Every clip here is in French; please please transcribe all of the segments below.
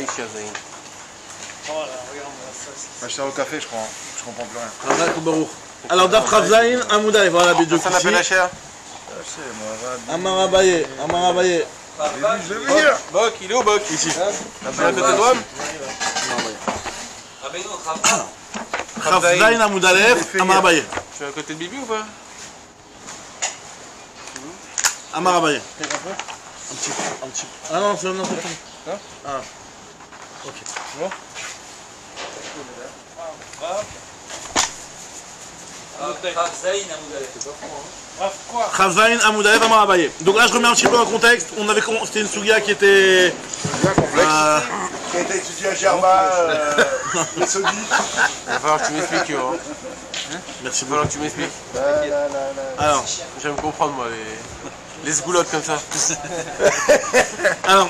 Aïe, Chazaïn. Oh là, regarde ça. Bah, je sers au café, je crois. Je comprends plus rien. Razak ou Baruch. Alors, Daf Ravzaïn, Amoudalef, voilà, Bédiou. Ça s'appelle la chair. Amar Abaye, Amar Abaye. Je vais venir. Bok, il est où Bok? Ici. C'est à côté de toi? Ravzaïn, Amoudalef, Amar Abaye. Tu es à côté de Bibi ou pas? Amar Abaye. Un petit peu. Ah non, c'est non, c'est ah. Ok. Bon. Ravzaïn, Amoudalef, Amar Abaye. Donc là, je remets un petit peu en contexte. C'était une souga qui était. Bien complexe. Qui a été étudié à Germain, les Saudis. Il va falloir que tu m'expliques, hein. Merci Il va falloir beaucoup. que tu m'expliques. Alors, J'aime comprendre, moi, les sgoulottes comme ça. alors,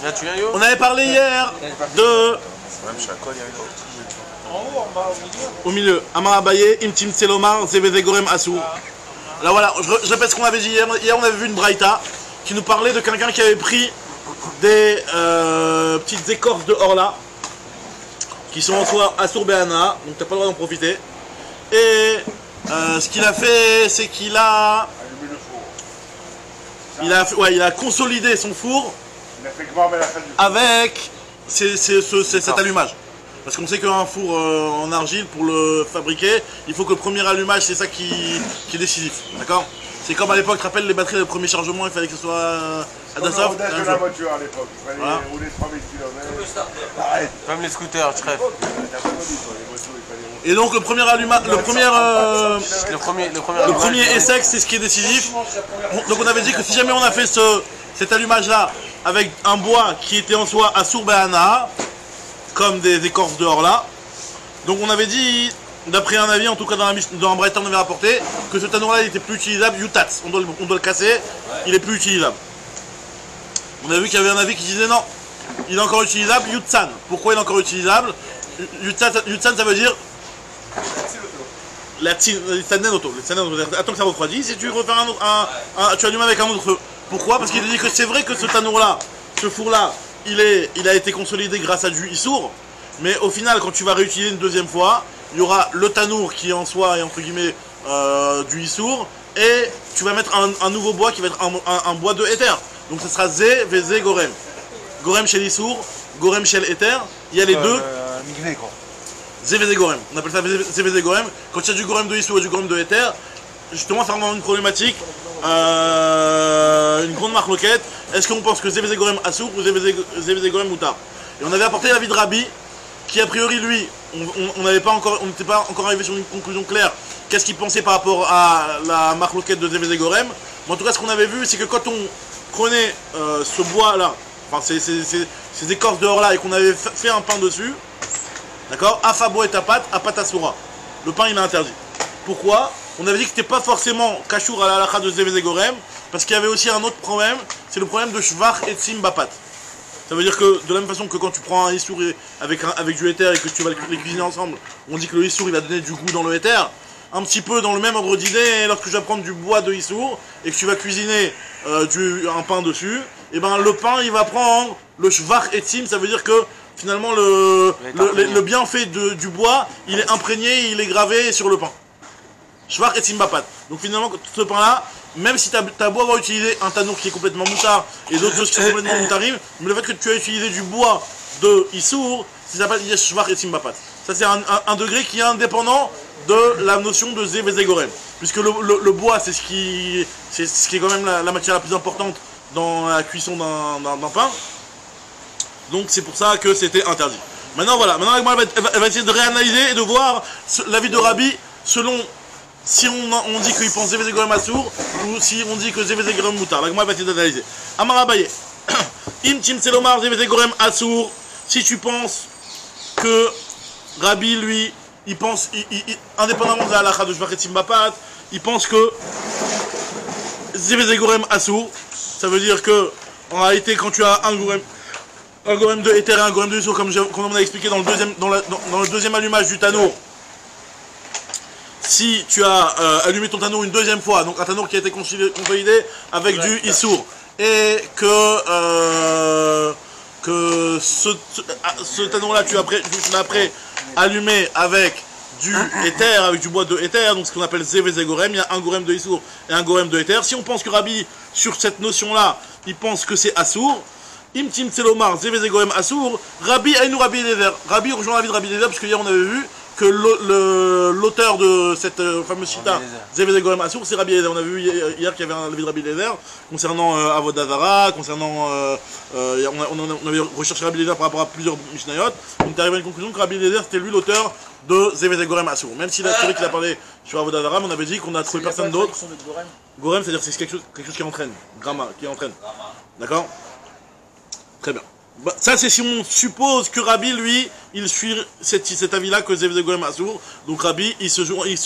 Là, tu viens, Yo? on avait parlé hier de. Même je suis à quoi, il y a une autre. En haut, en bas, au milieu. Au milieu, Amar Abaye, Imtim Tselomar, Zeveze Gorem Asou. Là voilà, je répète ce qu'on avait dit hier. Hier, on avait vu une braïta qui nous parlait de quelqu'un qui avait pris des petites écorces de Orla qui sont en soi Assour Béana, donc t'as pas le droit d'en profiter. Et ce qu'il a fait, c'est qu'il a. Allumer le four. Il a consolidé son four Il a fait que mais la fin du avec cet allumage. Parce qu'on sait qu'un four en argile, pour le fabriquer, il faut que le premier allumage, c'est ça qui est décisif. D'accord? C'est comme à l'époque, tu te rappelles les batteries, le premier chargement, il fallait que ce soit à Comme le Dassault. rodage de la voiture à l'époque. Il fallait Voilà. rouler 3000 km. Arrête. Comme les scooters, je rêve. T'as pas connu, toi, les voitures, il fallait rouler. Et donc le premier allumage, le premier essai, c'est ce qui est décisif. Donc on avait dit que si jamais on a fait cet allumage-là avec un bois qui était en soi à Sourbéana, comme des écorces de Orla, donc on avait dit, d'après un avis, en tout cas dans un Braïta on avait rapporté, que ce tanour-là il était plus utilisable, Yutats, on doit le casser, il est plus utilisable. On a vu qu'il y avait un avis qui disait non, il est encore utilisable, Yutsan. Pourquoi il est encore utilisable? Yutsan ça veut dire la auto. Attends que ça refroidisse et tu refais tu allumes avec un autre feu. Pourquoi? Parce qu'il dit que c'est vrai que ce tanour-là, ce four-là, il a été consolidé grâce à du issour, mais au final, quand tu vas réutiliser une deuxième fois, il y aura le tanour qui en soi est entre guillemets du issour, et tu vas mettre un nouveau bois qui va être un bois de éther. Donc ce sera Zé, Vézé, Gorem. Gorem chez l'issour, Gorem chez l'éther, il y a les deux. Migré, quoi. Zé, Vézé, Gorem. On appelle ça Zé, Vézé, Gorem. Quand il y a du Gorem de issour et du Gorem de éther, justement, ça rend une problématique, une grande marloquette. Est-ce qu'on pense que Zévézé Gorem Assour ou Zévézé Gorem Moutar? Et on avait apporté l'avis de Rabbi, qui a priori, lui, on n'était pas encore arrivé sur une conclusion claire. Qu'est-ce qu'il pensait par rapport à la marloquette de Zévézé Gorem? Mais en tout cas, ce qu'on avait vu, c'est que quand on prenait ce bois-là, enfin ces écorces dehors-là, et qu'on avait fait un pain dessus, d'accord, Afabo et Tapat, Apat Assoura. Le pain, il est interdit. Pourquoi? On avait dit que c'était pas forcément Kashour à la halakha de Zévézé Gorem, parce qu'il y avait aussi un autre problème, c'est le problème de Shvach et Tsim Bapat. Ça veut dire que de la même façon que quand tu prends un issour avec du éther et que tu vas les cuisiner ensemble, on dit que le issour il va donner du goût dans le éther. Un petit peu dans le même ordre d'idée, lorsque tu vas prendre du bois de issour et que tu vas cuisiner un pain dessus, et ben le pain il va prendre le Shvach et Tsim, ça veut dire que finalement le bienfait du bois il est imprégné, il est gravé sur le pain. Shvach et Tsim Bapat. Donc finalement ce pain là, même si tu as beau avoir utilisé un tanour qui est complètement moutard et d'autres choses qui sont complètement moutarimes, mais le fait que tu as utilisé du bois de Issour, ça s'appelle Shvach et Tsim Bapat. Ça c'est un degré qui est indépendant de la notion de Zé Vézé Gorem. Puisque le bois c'est ce qui est quand même la matière la plus importante dans la cuisson d'un pain. Donc c'est pour ça que c'était interdit. Maintenant voilà, elle va essayer de réanalyser et de voir l'avis de Rabbi selon si on dit qu'il pense Zévézé Gorem Assour ou si on dit que Zévézé Gorem Moutar. La Gemara va essayer d'analyser. Amar Abaye, Im Tim Selomar Zévézé Gorem Assour, si tu penses que Rabbi lui, il pense, indépendamment de la halakha de Shvach et Tsim Bapat, il pense que Zévézé Gorem Assour, ça veut dire que en réalité quand tu as un gorem de éther et un gorem de issour, comme on a expliqué dans le deuxième allumage du tanour, si tu as allumé ton tanour une deuxième fois, donc un tanour qui a été consolidé avec du issour, et que que ce tanour-là, tu l'as après allumé avec du éther, avec du bois de éther, donc ce qu'on appelle Zévézé Gorem. Il y a un Gorem de Issour et un Gorem de éther. Si on pense que Rabbi, sur cette notion-là, il pense que c'est Assour, Imtim Tselomar, Zévézé Gorem Assour, Rabbi Aïnou Rabbi Eliezer. Rabbi rejoint l'avis de Rabbi Eliezer, parce que hier on avait vu que l'auteur de cette fameuse chita, Zévézé Gorem Assour, c'est Rabbi Eliezer. On a vu hier qu'il y avait un avis de Rabbi Eliezer concernant Avodah Zarah, concernant. On avait recherché Rabbi Eliezer par rapport à plusieurs Mishnayot. On est arrivé à une conclusion que Rabbi Eliezer c'était lui l'auteur de Zévézé Gorem Assour. Même si la théorie qu'il a parlé sur Avodah Zarah, on avait dit qu'on a trouvé personne d'autre. Gorem, c'est-à-dire c'est quelque chose qui entraîne. Gramma, qui entraîne. D'accord? Très bien. Bah, ça, c'est si on suppose que Rabbi, lui, il suit cet avis-là que Zévézé Gorem Assour. Donc Rabbi, il se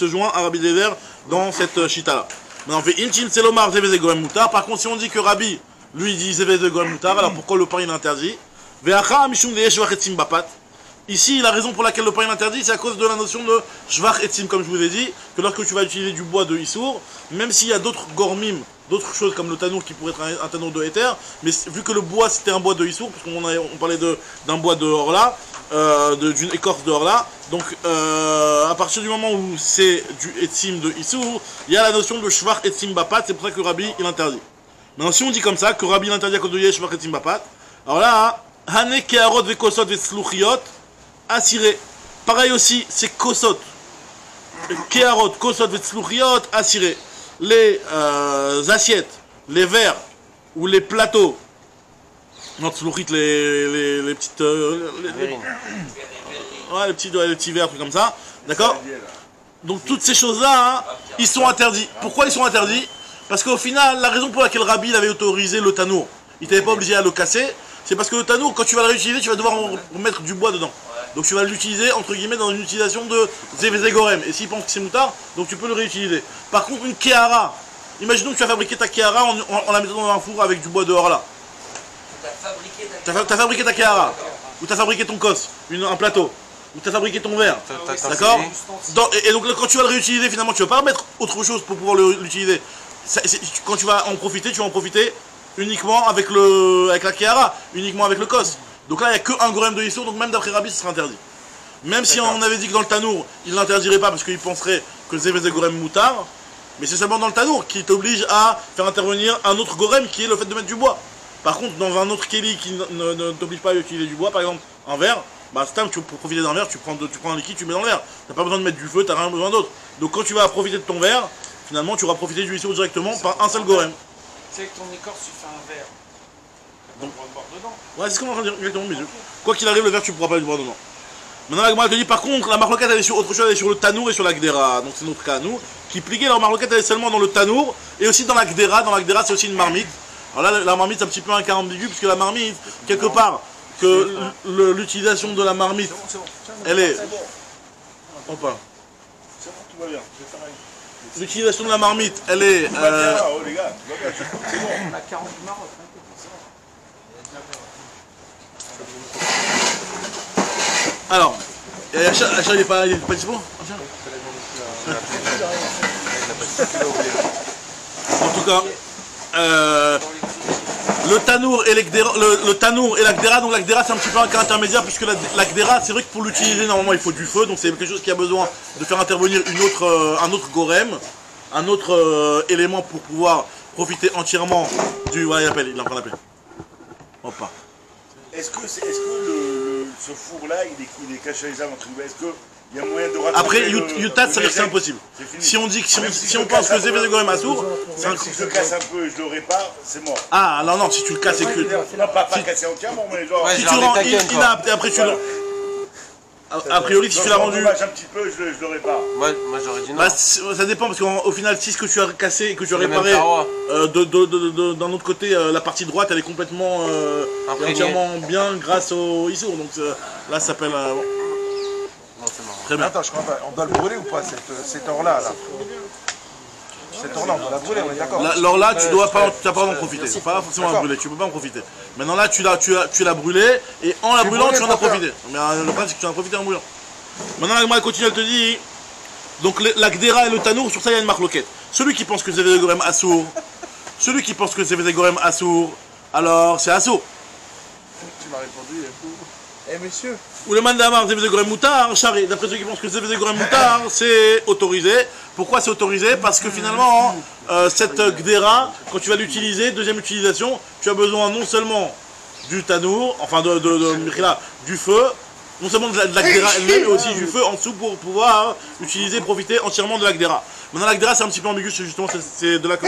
joint à Rabbi Eliezer dans cette chita-là. Maintenant, on fait Inchin Selomar Zévézé Gorem Moutar. Par contre, si on dit que Rabbi, lui, dit Zévézé Gorem Moutar, alors pourquoi le pain il est interdit? Ve'acha Mishum De'eshvach Etzim Bapat. Ici, la raison pour laquelle le pain est interdit, c'est à cause de la notion de Shvach Etzim, comme je vous ai dit, que lorsque tu vas utiliser du bois de Issour, même s'il y a d'autres gormim, d'autres choses comme le tanour qui pourrait être un tanour de éther, mais vu que le bois c'était un bois de Issour, parce qu'on parlait d'un bois de Orla, d'une écorce de Orla, donc à partir du moment où c'est du Etzim de Issour, il y a la notion de Shvach Etzim Bapat, c'est pour ça que Rabbi il interdit. Maintenant, si on dit comme ça, que Rabbi l'interdit à cause de Shvach Etzim Bapat, alors là, Hane Keharot Vekosot Vesluchiot, Assiré. Pareil aussi, c'est Kosot. Keharot, Kosot, Vetsluchiot, Assiré. Les assiettes, les verres ou les plateaux. Non, Tsluchit, les petites. Les petits verres, trucs comme ça. D'accord? Donc, toutes ces choses-là, hein, ils sont interdits. Pourquoi ils sont interdits? Parce qu'au final, la raison pour laquelle Rabbi avait autorisé le tanour, il t'avait pas obligé à le casser, c'est parce que le tanour, quand tu vas le réutiliser, tu vas devoir mettre du bois dedans. Donc tu vas l'utiliser entre guillemets dans une utilisation de Zévézé Gorem. Et s'il pense que c'est moutard, donc tu peux le réutiliser. Par contre, une Kehara, imaginons que tu as fabriqué ta Kehara en la mettant dans un four avec du bois dehors là. Tu as fabriqué ta Kehara, ou tu as fabriqué ton kos, un plateau, ou tu as fabriqué ton verre. D'accord? Et donc quand tu vas le réutiliser, finalement, tu ne vas pas mettre autre chose pour pouvoir l'utiliser. Quand tu vas en profiter, uniquement avec la Kehara, uniquement avec le kos. Donc là, il n'y a qu'un Gorem de Issour, donc même d'après Rabbi, ce serait interdit. Même si on avait dit que dans le Tanour, il ne l'interdirait pas parce qu'il penserait que Zévézé Gorem Moutar, mais c'est seulement dans le Tanour qui t'oblige à faire intervenir un autre Gorem qui est le fait de mettre du bois. Par contre, dans un autre Kéli qui ne t'oblige pas à utiliser du bois, par exemple un verre, bah pour profiter d'un verre, tu prends un liquide, tu mets dans le verre. Tu n'as pas besoin de mettre du feu, tu n'as rien besoin d'autre. Donc quand tu vas profiter de ton verre, finalement tu auras profité du Issour directement par un seul Gorem. C'est que ton écorce, tu fais un verre. Donc, on va boire dedans. Ouais, c'est ce qu'on est en train de dire, exactement, mes yeux. Quoi qu'il arrive, le verre, tu ne pourras pas le boire dedans. Maintenant, la Gemara te dit, par contre, la marloquette, elle est sur autre chose, elle est sur le tanour et sur la gdera. Donc, c'est notre cas à nous. Qui pliquait, leur marloquette, elle est seulement dans le tanour et aussi dans la gdera. Dans la gdera, c'est aussi une marmite. Alors là, la marmite, c'est un petit peu un cas ambigu, puisque la marmite, quelque part, que l'utilisation de la marmite, elle est. C'est bon, tout va bien. L'utilisation de la marmite, elle est. Oh les gars, tout va bien, c'est bon. On a 40 du Maroc. Alors, Achal, il n'est pas dispo? En tout cas, le tanour et la gdera, donc la gdera c'est un petit peu un cas intermédiaire puisque la gdera, c'est vrai que pour l'utiliser normalement il faut du feu, donc c'est quelque chose qui a besoin de faire intervenir un autre gorem, un autre élément pour pouvoir profiter entièrement du... Voilà, il est en train d'appeler. Hop là. Est-ce que ce four-là, il est cachérisable entre guillemets? Est-ce qu'il y a moyen de rattraper Après, Yutat, ça veut dire que c'est impossible. Si on dit que si on pense que Zévézé Gorem Assour, c'est si je le casse un peu et je le répare, c'est mort. Ah, non, si tu le casses et que... Non, pas casser entièrement, mais genre... Ouais, Si tu rends inapte et après tu le... A priori, si tu l'as rendu... un petit peu, je le répare. Moi j'aurais dit non. Bah, ça dépend parce qu'au final, si ce que tu as cassé et que tu as réparé, d'un autre côté, la partie droite elle est complètement entièrement bien grâce au Issour. Donc là, ça s'appelle. Non, c'est marrant. Très bien. Attends, je crois pas. On doit le brûler ou pas cet or-là là. Cet or-là, on doit la brûler, on est d'accord. Alors là, tu dois pas, tu n'as pas en profiter. C'est pas forcément à brûler, tu peux pas en profiter. Maintenant là, tu l'as brûlé et en la brûlant, tu en as profité. Mais le problème, c'est que tu en as profité en brûlant. Maintenant, la Gemara continue, elle te dit. Donc la gdera et le tanour, sur ça il y a une marloquette. Celui qui pense que Zévézé Gorem Assour, alors c'est Assour. pas répondu, du coup. Eh monsieur, Ou le mandamar Zevze Gorem Moutar, charé. D'après ceux qui pensent que Zevze Gorem Moutar, c'est autorisé. Pourquoi c'est autorisé? Parce que finalement, cette gdera, quand tu vas l'utiliser, deuxième utilisation, tu as besoin non seulement du tanour, enfin du feu, non seulement de la gdera elle-même, mais aussi du feu en dessous pour pouvoir utiliser, profiter entièrement de la gdera. Maintenant, la gdera, c'est un petit peu ambigu, c'est justement c'est de là que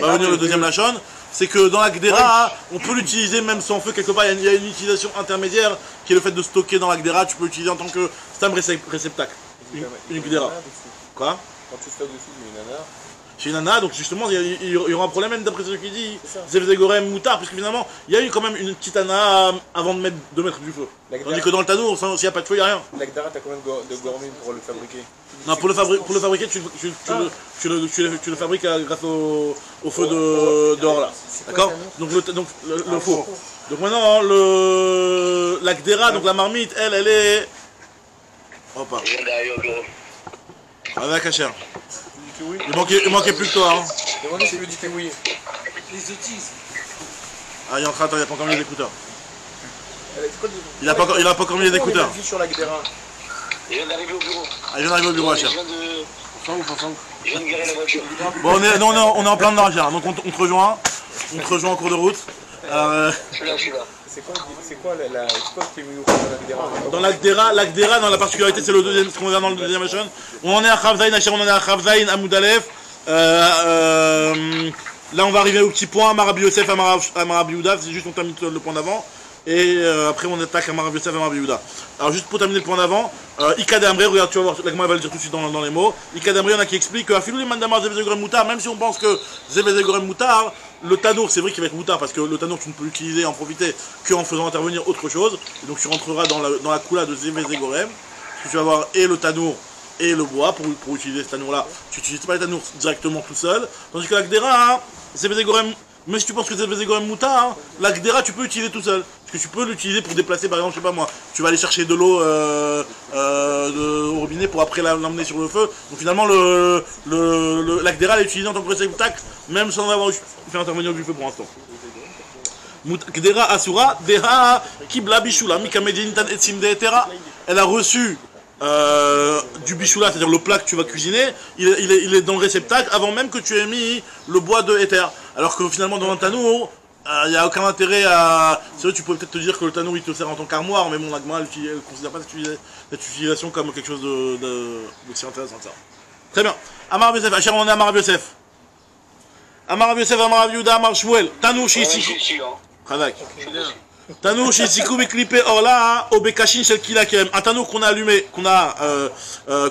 va venir le deuxième lachon. C'est que dans la gdera, on peut l'utiliser même sans feu quelque part. Il y a une utilisation intermédiaire qui est le fait de stocker dans la gdera. Tu peux l'utiliser en tant que stam réceptacle. Une gdera. Quoi? quand tu stockes dessus, il y a une nana. Chez Nana, donc justement, il y aura un problème même d'après ce qu'il dit. Zevze Gorem Moutar, parce que finalement, il y a eu quand même une petite Nana avant de mettre du feu. Tandis que dans le tanour, s'il n'y a pas de feu, il n'y a rien. L'agdara, t'as combien de gormines pour le fabriquer? Non, pour le fabriquer, tu le fabriques grâce au feu dehors là. D'accord? Donc le four. Donc maintenant, la gdera, donc la marmite, elle est. Hop là. Avec Hacher. Il manquait plus que toi. Hein. Demandez si veut du kiwi. Les autismes. Ah, il est en train, il n'a pas encore mis les écouteurs. Il a pas encore mis les écouteurs. Sur la gdera. Il vient d'arriver au bureau. Ah, il vient d'arriver au bureau, Hacher. Il vient de garer la voiture. Bon, on est en plein dedans, Hacher. Donc on te rejoint. On te rejoint en cours de route. Je suis là. C'est quoi le kiwi dans la gdera? Dans la gdera, dans la particularité, c'est ce qu'on verra dans le deuxième machine. On en est à Chavzaïn, Hacher, on en est à Chavzaïn, à Moudalef. Là, on va arriver au petit point, Marabi Yosef, Marabi Yehuda, c'est juste on termine le point d'avant. Et après, on attaque à Marabi Yosef, Marabi Yehuda. Alors, juste pour terminer le point d'avant, Ika Damre, regarde, tu vas voir, la Gemara va le dire tout de suite dans les mots. Ika Damre, il y en a qui expliquent que Afilou les mandamar Zevze Gorem Moutar, même si on pense que Zevze Gorem Moutar, le tanour, c'est vrai qu'il va être moutard parce que le tanour, tu ne peux l'utiliser et en profiter qu'en faisant intervenir autre chose. Et donc, tu rentreras dans la coula de Zevze Gorem, parce que tu vas avoir et le tanour et le bois pour utiliser ce tanour là. Tu n'utilises pas le tanour directement tout seul. Tandis que la gdera, hein, Zevze Gorem, mais si tu penses que Zevze Gorem Moutar, hein, la gdera tu peux l'utiliser tout seul. Parce que tu peux l'utiliser pour déplacer, par exemple, je sais pas moi, tu vas aller chercher de l'eau au robinet pour après l'emmener sur le feu. Donc finalement, la gdera elle est utilisée en tant que réceptacle, même sans avoir fait intervenir du feu pour l'instant. Gdera Asura, Deha Kibla Bishula, Mikamedinitan Etsim de Etera. Elle a reçu du bichoula, c'est-à-dire le plat que tu vas cuisiner, il est dans le réceptacle avant même que tu aies mis le bois de éther. Alors que finalement dans un tanour, il n'y a aucun intérêt à... C'est vrai, tu peux peut-être te dire que le tanour il te sert en tant qu'armoire, mais bon, la Gemara elle ne considère pas cette utilisation comme quelque chose d'aussi intéressant que ça. Très bien. Amar Yosef, Hacher, on est à Amar Yosef. Amar Yosef, Amar Yehuda, Amar Shmuel. Tanour chez ici. Khadak. Tanour chez Sikou Beklipé Orla, Obekashin Shel Kilakem. Un tanour qu'on a allumé, qu'on a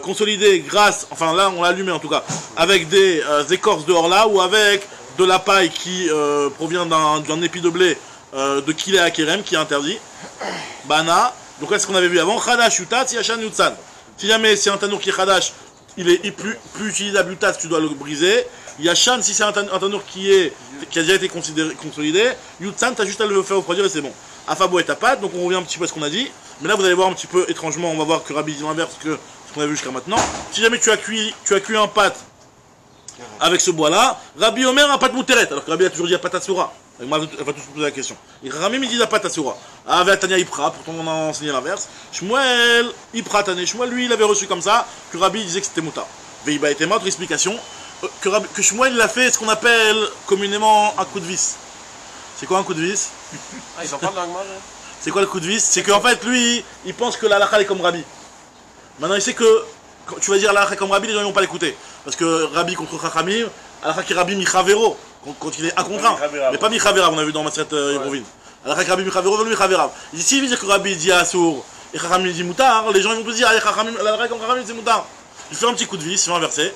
consolidé grâce, enfin là on l'a allumé en tout cas, avec des écorces de Orla ou avec de la paille qui provient d'un épi de blé de Kilé Akerem qui est interdit. Bana. Donc là c'est ce qu'on avait vu avant. Khadash Yutat, Yashan Yutsan. Si jamais c'est un tanour qui est Khadash, il est plus utilisable Yutat, tu dois le briser. Yashan, si c'est un tanour qui a déjà été consolidé, Yutsan, tu as juste à le faire refroidir et c'est bon. Afabo est à pâte, donc on revient un petit peu à ce qu'on a dit. Mais là, vous allez voir un petit peu étrangement, on va voir que Rabbi dit l'inverse que ce qu'on a vu jusqu'à maintenant. Si jamais tu as cuit un pâte avec ce bois-là, Rabbi Omer un pâte mouteret, alors que Rabbi a toujours dit à pâte asura. Elle va tous poser la question. Et Rami me dit la pâte asura. Avec Tania Ipra, pourtant on a enseigné l'inverse. Shmuel, Ipra Tane, Shmuel, lui, il avait reçu comme ça, que Rabbi disait que c'était mouta. Veiba était autre explication. Que Shmuel il a fait ce qu'on appelle communément un coup de vis. C'est quoi un coup de vis? Ah, ils en parlent dans la Gemara, là. C'est quoi le coup de vis? C'est qu'en fait lui, il pense que la halakha est comme Rabbi. Maintenant il sait que quand tu vas dire la halakha est comme Rabbi, les gens ne vont pas l'écouter. Parce que Rabbi contre Chachamim, halakha qui est Rabbi Michavero, quand il est un contre un. Mais pas Michaverav, on a vu dans Maseret Yevrovin. Halakha qui est Rabbi Michavero, veut Michaverav. Il dit s'il veut dire que Rabbi dit Assour et Chachamim dit Moutar, les gens ils vont te dire la halakha comme Chachamim c'est Moutar. Je fais un petit coup de vis, je vais inverser.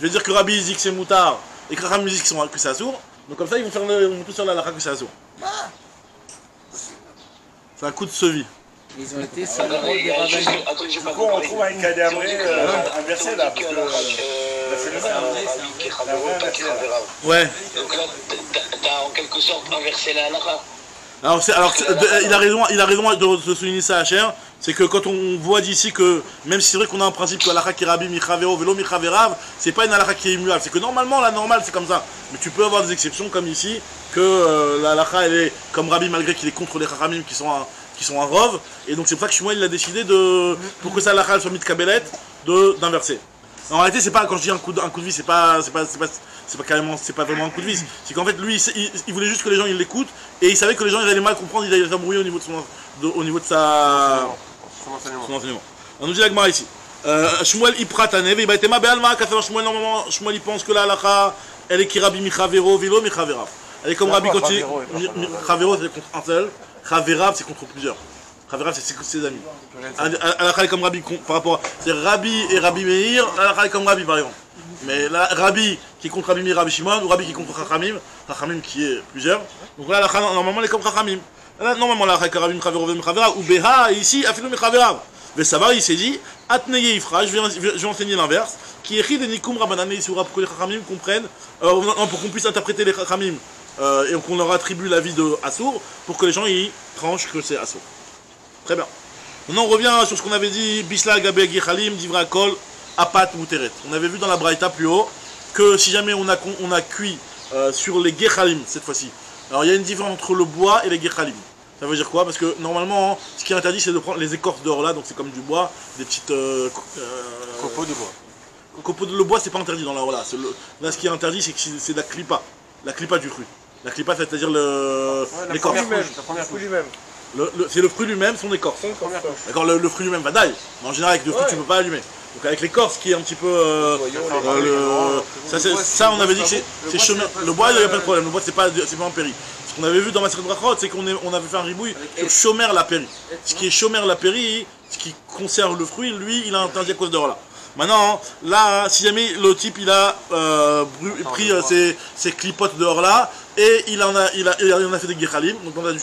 Je vais dire que Rabbi dit que c'est moutard et que Chachamim dit que c'est assour. Donc comme ça ils vont tous sur la halakha que c'est assour. C'est un coup de sevi. Ils ont été sur le rôle des rabbins. Du coup, on trouve un cadavre inversé là, parce que c'est le même. Ouais. Donc là, t'as en quelque sorte inversé la halakha. Alors il a raison de souligner ça à Hacher, C'est que quand on voit d'ici que, même si c'est vrai qu'on a un principe que l'alakha qui est Rabbi Michavero, Velo Michaverav, c'est pas une alakha qui est immuable. C'est que normalement, la normale, c'est comme ça. Mais tu peux avoir des exceptions comme ici, que l'alakha, elle est comme Rabbi malgré qu'il est contre les Chachamim qui sont un rov. Et donc c'est pour ça que Shmuel, il a décidé pour que ça l'alakha soit mitkabelet, d'inverser. En réalité, c'est pas, quand je dis un coup de vis, c'est pas vraiment un coup de vis. C'est qu'en fait, lui, il voulait juste que les gens, ils l'écoutent, et il savait que les gens, ils allaient mal comprendre, ils allaient s'embrouiller au niveau de son enseignement. On nous dit la Gemara ici. Shmuel Iprataneve, il va être ma be'alma, qu'à savoir Shmuel, normalement, Shmuel, il pense que la halakha, elle est qui Rabbi Michavero, Vilo Michaverav. Elle est comme Rabbi quand il. Chavero, c'est contre un seul, Chaverav, c'est contre plusieurs. Chaverav, c'est ses amis. Halakha est comme Rabbi, par rapport à. C'est Rabbi et Rabbi Meir, halakha est comme Rabbi par exemple. Mais là, Rabbi qui est contre Rabbi Meir, Rabbi Shimon, ou Rabbi qui est contre Chachamim qui est plusieurs. Donc là, halakha, normalement, elle est comme Chachamim. Là, normalement, la Rabbi Michavero, Michaverav, ou Beha, ici, Afilou Michaverav. Mais ça va, il s'est dit, Atneye Ifra, je vais enseigner l'inverse, qui est de Nikum Rabbanane Isura, pour que les Chachamim comprennent, pour qu'on puisse interpréter les Chachamim, et qu'on leur attribue la vie de Assour, pour que les gens y tranchent que c'est Assour. Très bien. Maintenant, on revient sur ce qu'on avait dit, Bisla Gabe Gechalim, Divra Kol, Apat Muteret. On avait vu dans la Braïta plus haut, que si jamais on a cuit sur les Gechalim, cette fois-ci, alors il y a une différence entre le bois et les Gechalim. Ça veut dire quoi? Parce que normalement, ce qui est interdit, c'est de prendre les écorces d'or là, donc c'est comme du bois, des petites copeaux de bois. Copeaux de bois, c'est pas interdit dans la là. Là, ce qui est interdit, c'est que c'est la clipa du fruit. La clipa, c'est-à-dire l'écorce. C'est le fruit lui-même, son écorce. D'accord, le fruit lui-même va d'ail. Mais en général, avec le fruit, tu peux pas allumer. Donc avec l'écorce qui est un petit peu ça, on avait dit que c'est chômeur. Le bois, il n'y a pas de problème. Le bois, c'est pas un péri. Ce qu'on avait vu dans Maseret Brachot, c'est qu'on avait fait un ribouille sur Shomer la péri. Ce qui est Shomer la péri, ce qui conserve le fruit, lui, il a interdit à cause d'or là. Maintenant, là, si jamais le type il a pris ces clipotes d'or là et il en a fait des gechalim, donc on a du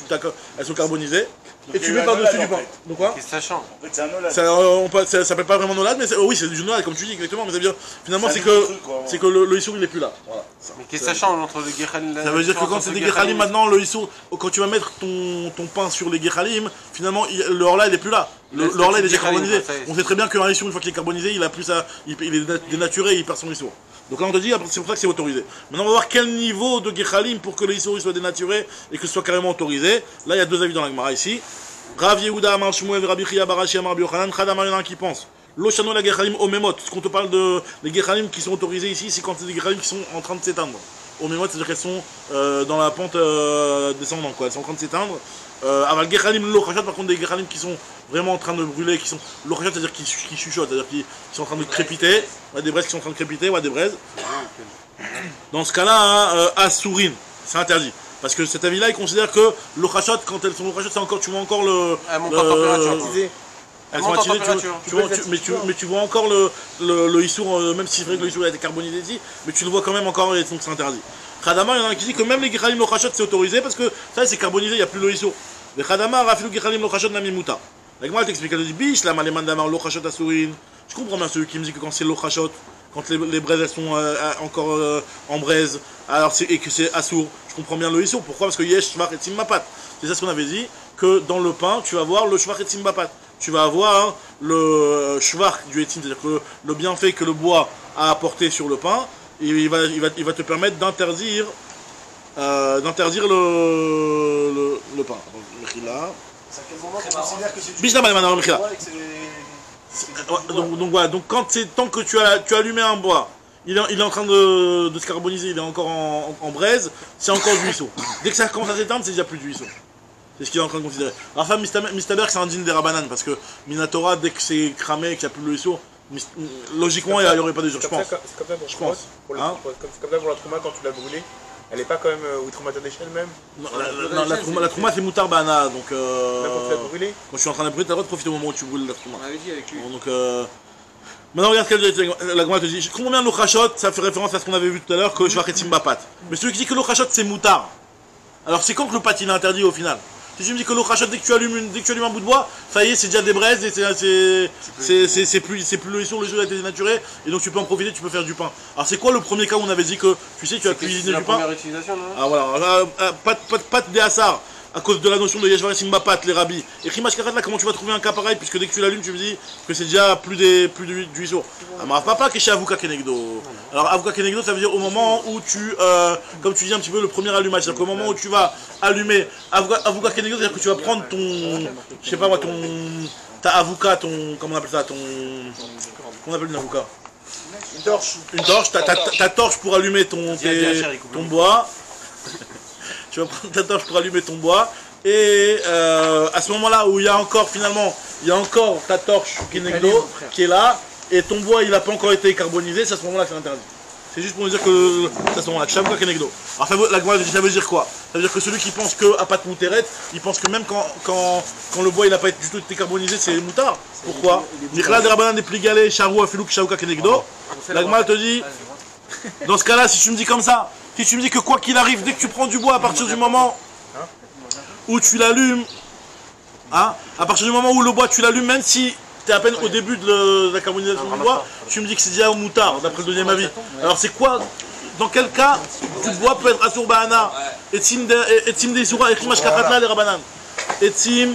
elles sont carbonisées. Et tu mets par-dessus du pain. Donc quoi? Qu'est-ce que ça change? En fait, c'est un olad. Ça s'appelle pas vraiment nolad, mais oui, c'est du nolad, comme tu dis exactement. Mais ça veut dire, finalement, c'est que le issour il est plus là. Voilà. Mais qu'est-ce que ça change entre le gechalim? Ça veut dire que quand c'est des gechalim, maintenant, le issour, quand tu vas mettre ton pain sur les gechalim, finalement, le hors-là il est plus là. Le hors-là il est déjà carbonisé. On sait très bien qu'un issour, une fois qu'il est carbonisé, il est dénaturé, il perd son issour. Donc là on te dit, c'est pour ça que c'est autorisé. Maintenant on va voir quel niveau de gechalim pour que le issour soit dénaturé et que ce soit carrément autorisé. Là il y a deux avis dans la Gemara ici. Rav Yehuda Amar Shmuel Rabbi Chia Barashi Amar Biochanan Chadam, il y en a un qui pense. L'Oshano la gechalim omemot. Ce qu'on te parle de les gechalim qui sont autorisés ici, c'est quand c'est des gechalim qui sont en train de s'éteindre. Omemot, c'est-à-dire qu'elles sont dans la pente descendante, quoi. Elles sont en train de s'éteindre. Aval gechalim lochachat, par contre des gechalim qui sont vraiment en train de brûler, qui sont lochachat, c'est-à-dire qui chuchotent, c'est-à-dire qui sont en train de crépiter, ouais, des braises qui sont en train de crépiter, ouais, des braises. Dans ce cas-là, Assourine, c'est interdit. Parce que cet avis-là, il considère que l'ochachat, quand elles sont lochachat, c'est encore, tu vois encore elles montent en température. Elles sont attisées, mais tu vois encore le issour, même si c'est vrai que le issour a été carbonisé ici, mais tu le vois quand même encore, et donc c'est interdit. Khadama, il y en a un qui dit que même les gechalim lochachat c'est autorisé parce que ça c'est carbonisé, il n'y a plus le issour. Les Khadama, Rafilu gechalim lochachat namimuta. Avec moi, elle t'explique, elle dit bish, la maleman damar lochachat asourin. Je comprends bien celui qui me dit que quand c'est lochachat, quand les braises elles sont encore en braise, alors et que c'est assour, je comprends bien le issour. Pourquoi? Parce que yesh, shvach et timbapat. C'est ça ce qu'on avait dit, que dans le pain, tu vas voir le shvach et timbapat. Tu vas avoir le shvach du etim, c'est-à-dire que le bienfait que le bois a apporté sur le pain, et il va te permettre d'interdire le pain. C'est à quel moment tu considères que c'est Bishlama maintenant, Mechila. Donc voilà, donc tant que tu as allumé un bois, il est en train de se carboniser, il est encore en braise, c'est encore du issour. Dès que ça commence à s'éteindre, c'est déjà plus du issour. C'est ce qu'il est en train de considérer. Alors ça, Mistaber, c'est un dîne des Rabanan, parce que Minatora, dès que c'est cramé et qu'il n'y a plus le issour, logiquement, il n'y aurait pas de jour, je pense. C'est comme ça pour la trouma quand tu l'as brûlée. Elle n'est pas quand même au trouma d'échelle même. Non, la trouma c'est moutar bana, donc quand tu l'as brûlée. Quand je suis en train de brûler, tu as le droit de profiter au moment où tu brûles la trouma. On avait dit avec lui. Donc maintenant regarde la Gemara te dit, je comprends bien l'ochachot, ça fait référence à ce qu'on avait vu tout à l'heure, que je vais timbapat. Mais celui qui dit que l'ochachot c'est moutar, alors c'est quand que le pat il est interdit au final? Si tu me dis que l'ochachot, dès que tu allumes un bout de bois, ça y est, c'est déjà des braises et c'est plus le issour, le jeu a été dénaturé et donc tu peux en profiter, tu peux faire du pain. Alors c'est quoi le premier cas où on avait dit que tu sais tu as cuisiné du pain? Première utilisation, non? Ah voilà, pas de hasard. à cause de la notion de Yeshvar et Simbapat, les rabbis. Et Chimash Kachat, là, comment tu vas trouver un cas pareil, puisque dès que tu l'allumes, tu me dis que c'est déjà plus du 8 jours. Amarav Papa, Keshe Avuka Kenegdo. Alors, Avuka Kenegdo, ça veut dire au moment où tu, comme tu dis un petit peu, le premier allumage. C'est-à-dire qu'au moment où tu vas allumer Avuka Kenegdo, c'est-à-dire que tu vas prendre ton, je sais pas moi, ta Avuka, comment on appelle ça, comment on appelle une Avuka? Une torche. Une torche, ta torche pour allumer ton bois. Tu vas prendre ta torche pour allumer ton bois. Et à ce moment-là où il y a encore ta torche Kenegdo qui est là. Et ton bois il n'a pas encore été carbonisé, c'est à ce moment-là que c'est interdit. C'est juste pour nous dire que c'est à ce moment-là, Shavka Kenegdo. Alors ça veut dire quoi? Ça veut dire que celui qui pense que Apat Mouteret, il pense que même quand le bois il n'a pas du tout été carbonisé, c'est moutard. Pourquoi? Nikhla de Rabbanan des Pligalé, Charou Afilouk Shavka Kenegdo. La Gemara te dit, dans ce cas-là, si tu me dis comme ça, si tu me dis que quoi qu'il arrive, dès que tu prends du bois, à partir du moment où tu l'allumes, hein, à partir du moment où le bois tu l'allumes, même si tu es à peine au début de la carbonisation du bois, tu me dis que c'est déjà au moutard, d'après le deuxième avis. Alors c'est quoi? Dans quel cas du bois peut être Asur Bahana, Etzim de Isura, et Chimash Kachatla, les Rabbanan. Etzim,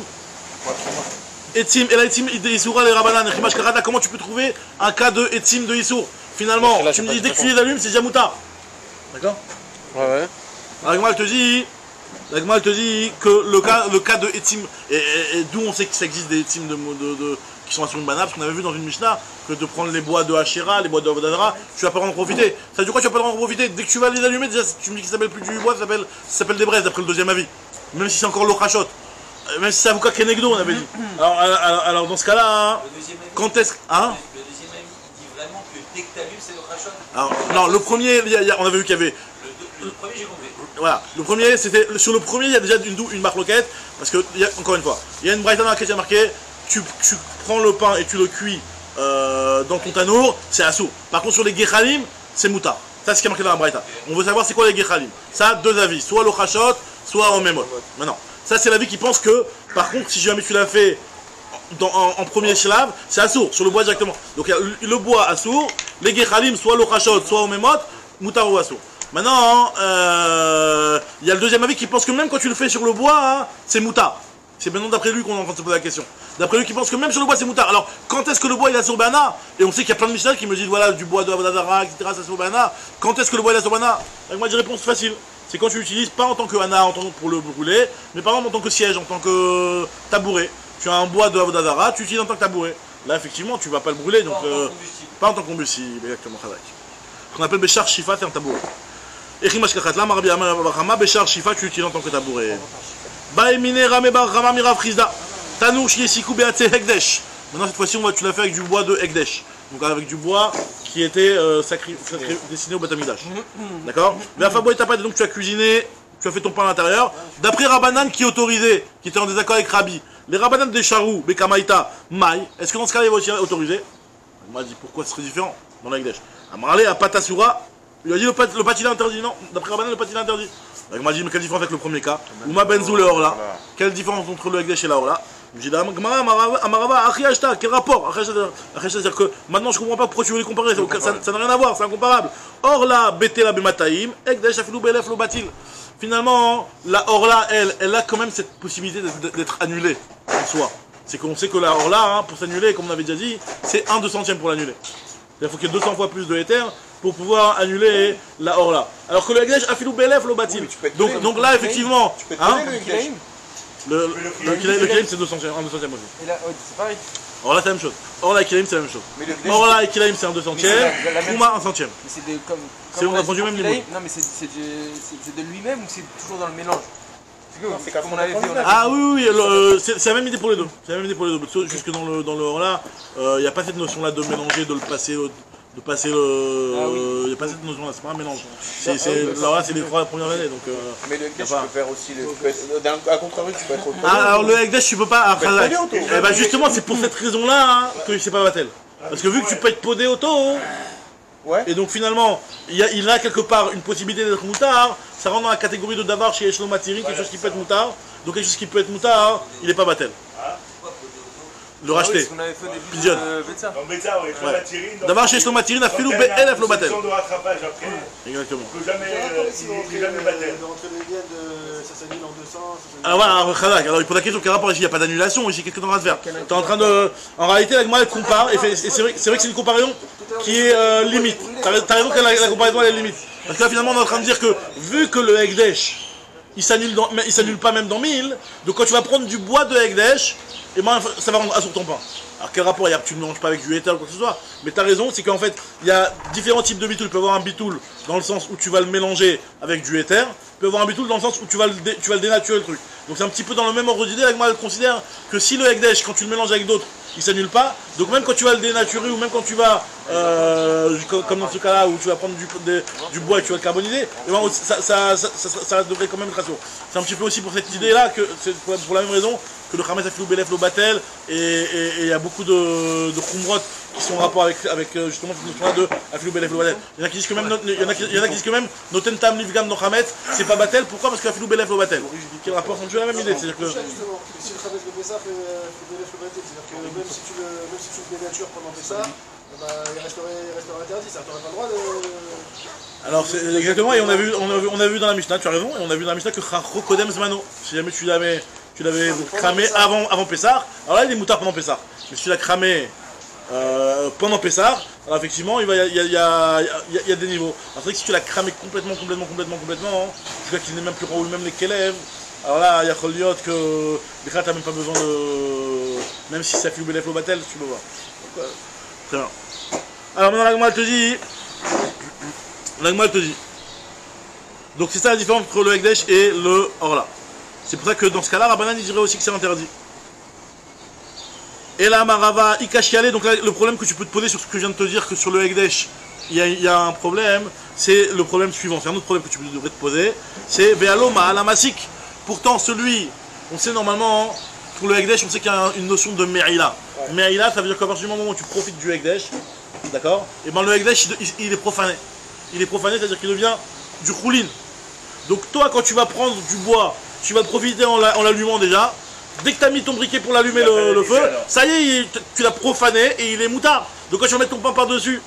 et la Etzim de Isura, les Rabbanan, et Chimash Kachatla, comment tu peux trouver un cas de Etzim de Isur? Finalement, tu me dis dès que tu les allumes, c'est déjà moutard. D'accord? Ouais. La Gemara te dit que le cas de Etzim, et d'où on sait que ça existe des Etzim qui sont à son banane, parce qu'on avait vu dans une Mishnah que de prendre les bois de Hachira, les bois de Avodadara, tu vas pas en profiter. Ça veut dire quoi, tu vas pas en profiter? Dès que tu vas les allumer, déjà tu me dis que ça s'appelle plus du bois, ça s'appelle des braises d'après le deuxième avis. Même si c'est encore l'Ochachot. Même si c'est Avuka Kenegdo, on avait dit. Alors dans ce cas-là, quand est-ce. Hein? Le deuxième avis, il dit vraiment que dès que tu allumes, c'est l'Ochachot. Alors, non, le premier, on avait vu qu'il y avait. Le premier, j'ai compris. Voilà, le premier, c'était. Sur le premier, il y a déjà une marloquette, parce que, encore une fois, il y a une braïta dans laquelle il y a marqué tu prends le pain et tu le cuis dans ton tanour, c'est assou. Par contre, sur les gechalim, c'est mouta. Ça, c'est ce qui est marqué dans la braïta. On veut savoir c'est quoi les gechalim. Ça, deux avis, soit l'ochachot, soit en mémot. Maintenant, ça, c'est l'avis qui pense que, par contre, si jamais tu l'as fait en premier shlav, c'est assour, sur le bois directement. Donc, il y a le bois assour, les gechalim, soit l'ochachot, soit en mémot, mouta ou assour. Maintenant, il y a le deuxième avis qui pense que même quand tu le fais sur le bois, hein, c'est moutard. C'est maintenant d'après lui qu'on est en train de se poser la question. D'après lui qui pense que même sur le bois c'est moutard. Alors, quand est-ce que le bois il a sur Bana? Et on sait qu'il y a plein de Mishnah qui me disent voilà, du bois de Avodadara, etc. ça sur Bana. Quand est-ce que le bois il a sur Bana? Avec moi, j'ai réponse facile. C'est quand tu l'utilises pas en tant que Hana, pour le brûler, mais par exemple en tant que siège, en tant que tabouret. Tu as un bois de Avodadara, tu l'utilises en tant que tabouret. Là, effectivement, tu vas pas le brûler, donc pas en tant que combustible, exactement. Ce qu'on appelle Béchar Shifa, c'est un tabouret. Et Chimash Kachatla, Marabi Amar Béchar Shifa, tu l'utilises en tant que tabouret. Baemine Ramebar Rama Mirav Chizda. Tanour Shiesiku Beatse Hekdesh. Maintenant, cette fois-ci, tu l'as fait avec du bois de Hekdesh. Donc, avec du bois qui était destiné au Batamidash. D'accord? Mais la Fabo et Tapat, donc tu as cuisiné, tu as fait ton pain à l'intérieur. D'après Rabbanan qui est autorisé, qui était en désaccord avec Rabbi, les Rabbanan des Charou, Bekamaïta, Maï, est-ce que dans ce cas-là, il va aussi autorisé? Il m'a dit pourquoi ce serait différent dans la Hekdesh. Amarale à Patasura, il a dit le pat il est interdit, non? D'après Rabbanan, le pat il est interdit. Il m'a dit, mais quelle différence avec le premier cas? Ouma Benzou le Orla. Quelle différence entre le Hekdesh et la Orla? Je dis, Amarava, Achiashta, quel rapport? C'est-à-dire que maintenant je comprends pas pourquoi tu veux les comparer, ça n'a rien à voir, c'est incomparable. Orla, Betela Bemataim, Hekdesh, Afilou Belef, Lo Batil. Finalement, la Orla, elle a quand même cette possibilité d'être annulée en soi. C'est qu'on sait que la Orla, hein, pour s'annuler, comme on avait déjà dit, c'est 1/200 pour l'annuler. Il faut qu'il y ait 200 fois plus de Ether pour pouvoir annuler la Orla. Alors que le Hekdesh, Afilou Belef, Lo Batil. Donc là, effectivement, le Kilaim c'est 200e, 1/200e aussi. Et là, c'est pareil. Or là c'est la même chose. Or là et Kilaim c'est la même chose. Or là et Kilaim c'est 1/200e. Trouma 1/100e. Mais c'est comme on a vendu même niveau. Non mais c'est de lui-même ou c'est toujours dans le mélange? C'est comme on avait fait. Ah oui, c'est la même idée pour les deux. C'est la même idée pour les deux. Juste que dans le Or là, il n'y a pas cette notion là de mélanger, de le passer. Il n'y a pas cette notion là, c'est pas un mélange. Là c'est les 3 premières années. Donc, mais le Hekdesh, tu peux faire aussi. À contrario, tu peux être. Alors le Hekdesh, tu peux pas. Justement, c'est pour cette raison là que c'est pas Vatel. Parce que vu que tu peux être podé auto. Ouais. Et donc finalement, il a quelque part une possibilité d'être moutard, ça rentre dans la catégorie de davar chez Echelon Matiri, quelque chose qui peut être moutard. Donc quelque chose qui peut être moutard, il n'est pas Vatel. le racheter. On avait fait des Pigeon. Betsa. Dans Betsa, ouais, Ouais. la tirine. D'avoir chez Stomatirine, a fait ou BLF le battel. de rattrapage après. Exactement. Il ne peut jamais battre. Alors voilà, Khadak, alors il pose la question, quel rapport ici? Il n'y a pas d'annulation ici, qu'est-ce que tu es en train de faire? Tu es en train de. En réalité, la Gemara elle compare, et c'est vrai que c'est une comparaison qui est limite. Tu as raison que la comparaison elle est limite. Parce que là finalement on est en train de dire que vu que le Hekdesh il s'annule pas même dans 1000, donc quand tu vas prendre du bois de Hekdesh, et ben ça va rendre sur ton pain. Alors quel rapport? Tu ne manges pas avec du éther ou quoi que ce soit. Mais tu as raison, c'est qu'en fait il y a différents types de bitoul. Tu peux avoir un bitoul dans le sens où tu vas le mélanger avec du éther. Tu peux avoir un bitoul dans le sens où tu vas le dénaturer le truc. Donc c'est un petit peu dans le même ordre d'idée. Moi je considère que si le Hekdesh, quand tu le mélanges avec d'autres, il s'annule pas. Donc même quand tu vas le dénaturer ou même quand tu vas, comme dans ce cas-là où tu vas prendre du bois et tu vas le carboniser, et ben, ça devrait quand même être ratio. C'est un petit peu aussi pour cette idée-là, que c'est pour la même raison que le Khamet Afilou Belef lo Batel, et il y a beaucoup de Khumrot qui sont en rapport avec justement cette notion-là de Afilou Belef lo Batel. Il y en a qui disent que même, il y en a qui disent que même Noten Tam Livgam dans Khamet, c'est pas Batel. Pourquoi? Parce que Afilou Belef lo Batel. Quel rapport? C'est la même idée. C'est-à-dire que. Si le Khamet le Pessah fait Belef lo Batel, c'est-à-dire que même si tu le dénatures pendant Pessah, il resterait interdit, ça t'aurait pas le droit de. Alors c'est exactement, et on a vu dans la Mishnah, tu as raison, et on a vu dans la Mishnah que Chachro Kodem Zmano, si jamais tu l'avais cramé avant Pessah, alors là il est moutard pendant Pessah, mais si tu l'as cramé pendant Pessah, alors effectivement il y a des niveaux. Alors c'est vrai que si tu l'as cramé complètement, tu vois qu'il n'est même plus roule même les Kelev, alors là il y a Choliot que tu n'as même pas besoin de. Même si ça fait Belef au Batel, tu peux voir. Très bien. Alors maintenant la Gemara te dit. Donc c'est ça la différence entre le Hekdesh et le Orla. C'est pour ça que dans ce cas-là, Rabbanan il dirait aussi que c'est interdit. Et là, Marava, Ikashiale, donc là, le problème que tu peux te poser sur ce que je viens de te dire, que sur le Hekdesh, il y a un problème, c'est le problème suivant. C'est un autre problème que tu devrais te poser, c'est Ve'aloma alamasik. Pourtant, celui, on sait normalement, pour le Hekdesh, on sait qu'il y a une notion de Me'ila. Me'ila, ça veut dire qu'à partir du moment où tu profites du Hekdesh, d'accord, et ben le Hekdesh, il est profané. Il est profané, c'est-à-dire qu'il devient du choulin. Donc toi, quand tu vas prendre du bois, tu vas profiter en l'allumant déjà. Dès que tu as mis ton briquet pour l'allumer le feu, ça y est, tu l'as profané et il est moutard. Donc quand tu vas mettre ton pain par-dessus,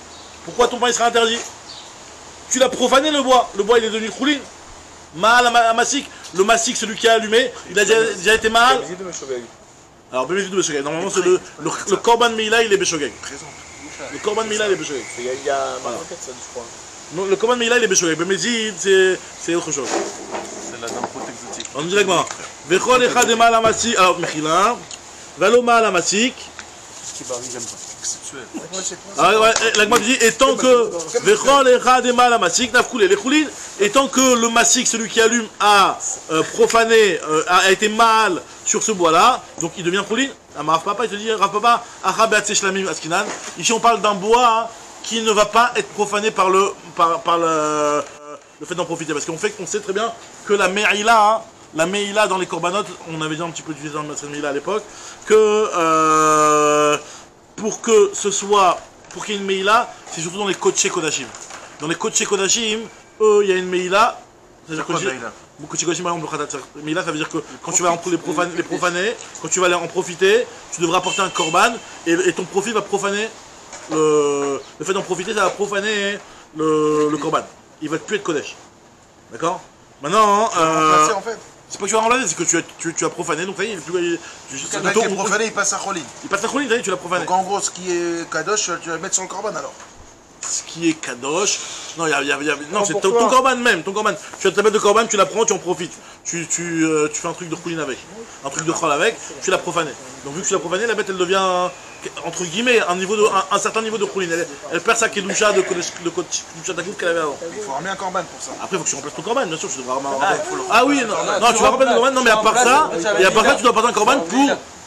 pourquoi ton pain il sera interdit? Tu l'as profané le bois il est devenu choulin. Mahal Masik, le Masik, celui qui a allumé, il a déjà été Mahal. Alors, Bémézid de Beshogeg, normalement c'est le Korban Meila, il est Beshogeg. Le Korban Meila, il est Beshogeg. Il y a un enquête, ça, je crois. Non, le Korban Meila, il est Beshogeg. Bémézid, c'est autre chose. C'est la dame exotique. On dit la Gemara. Vechol echad ema la masik. Alors, Mechila. Valoma la masik. Ce qui j'aime pas. Exceptionnel. Alors, ouais, la Gemara dit, et tant que. Vechol echad ema la masik, nafkoulé. Les choulines. Et tant que le masik, celui qui allume, a profané, a été mal sur ce bois-là, donc il devient choulin. Rav Papa, il te dit, Rav Papa, Acha Shlamim Askinan. Ici, on parle d'un bois qui ne va pas être profané par le fait d'en profiter. Parce qu'on sait très bien que la Me'ila dans les Korbanot, on avait déjà un petit peu utilisé dans le Matzah Me'ila à l'époque, que pour qu'il y ait une Me'ila, c'est surtout dans les Kodesh Kodashim. Dans les Kodesh Kodashim, eux, il y a une Me'ila. C'est-à-dire que Me'ila, ça veut dire que quand tu vas les profaner, quand tu vas aller en profiter, tu devras apporter un korban et ton profit va profaner. Le fait d'en profiter, ça va profaner le korban. Il va plus être kodesh. D'accord? Maintenant, en fait. c'est pas que tu vas remplacer, c'est que tu as profané, donc ça y est, Le mec qui est profané, il passe à Cholin. il passe la choline, ça y est, tu l'as profané. Donc en gros, ce qui est Kadosh, tu vas le mettre sur le Korban alors. Ce qui est kadosh, non, non, c'est ton korban même, ton korban. Tu as ta bête de korban, tu la prends, tu en profites. Tu fais un truc de chouline avec, un truc de chol avec, tu l'as profané. Donc vu que tu l'as profané, la bête elle devient, entre guillemets, un certain niveau de chouline. Elle perd sa kedusha de kedusha takouf qu'elle avait avant. Il faut ramener un Korban pour ça. Après, il faut que tu remplaces ton korban, bien sûr, tu devras ramener un korban. Ah oui, non, tu vas remplacer ton korban, non, mais à part ça, tu dois apporter un korban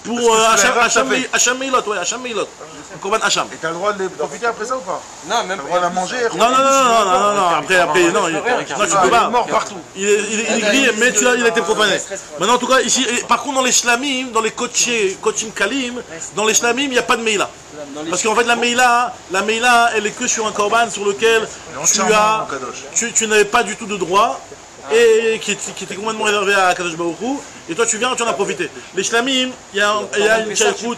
pour Hacham Meilot, ouais, Hacham Meilot. Un korban Hacham. Et t'as le droit de profiter après ça ou pas? Non, même T'as le droit de la manger? Non, après, non, tu peux pas. Il est mort partout. Il est gris, mais il a été profané. Maintenant, en tout cas, ici, par contre, dans les shlamim, dans les kochim kalim, dans les shlamim, il n'y a pas de meila. Parce qu'en fait, la meila, elle est que sur un korban sur lequel tu n'avais pas du tout de droit et qui était complètement réservé à Kadosh Baruch Hu. et toi tu viens, tu en as profité. Les shlamim, il y a une shaykhut,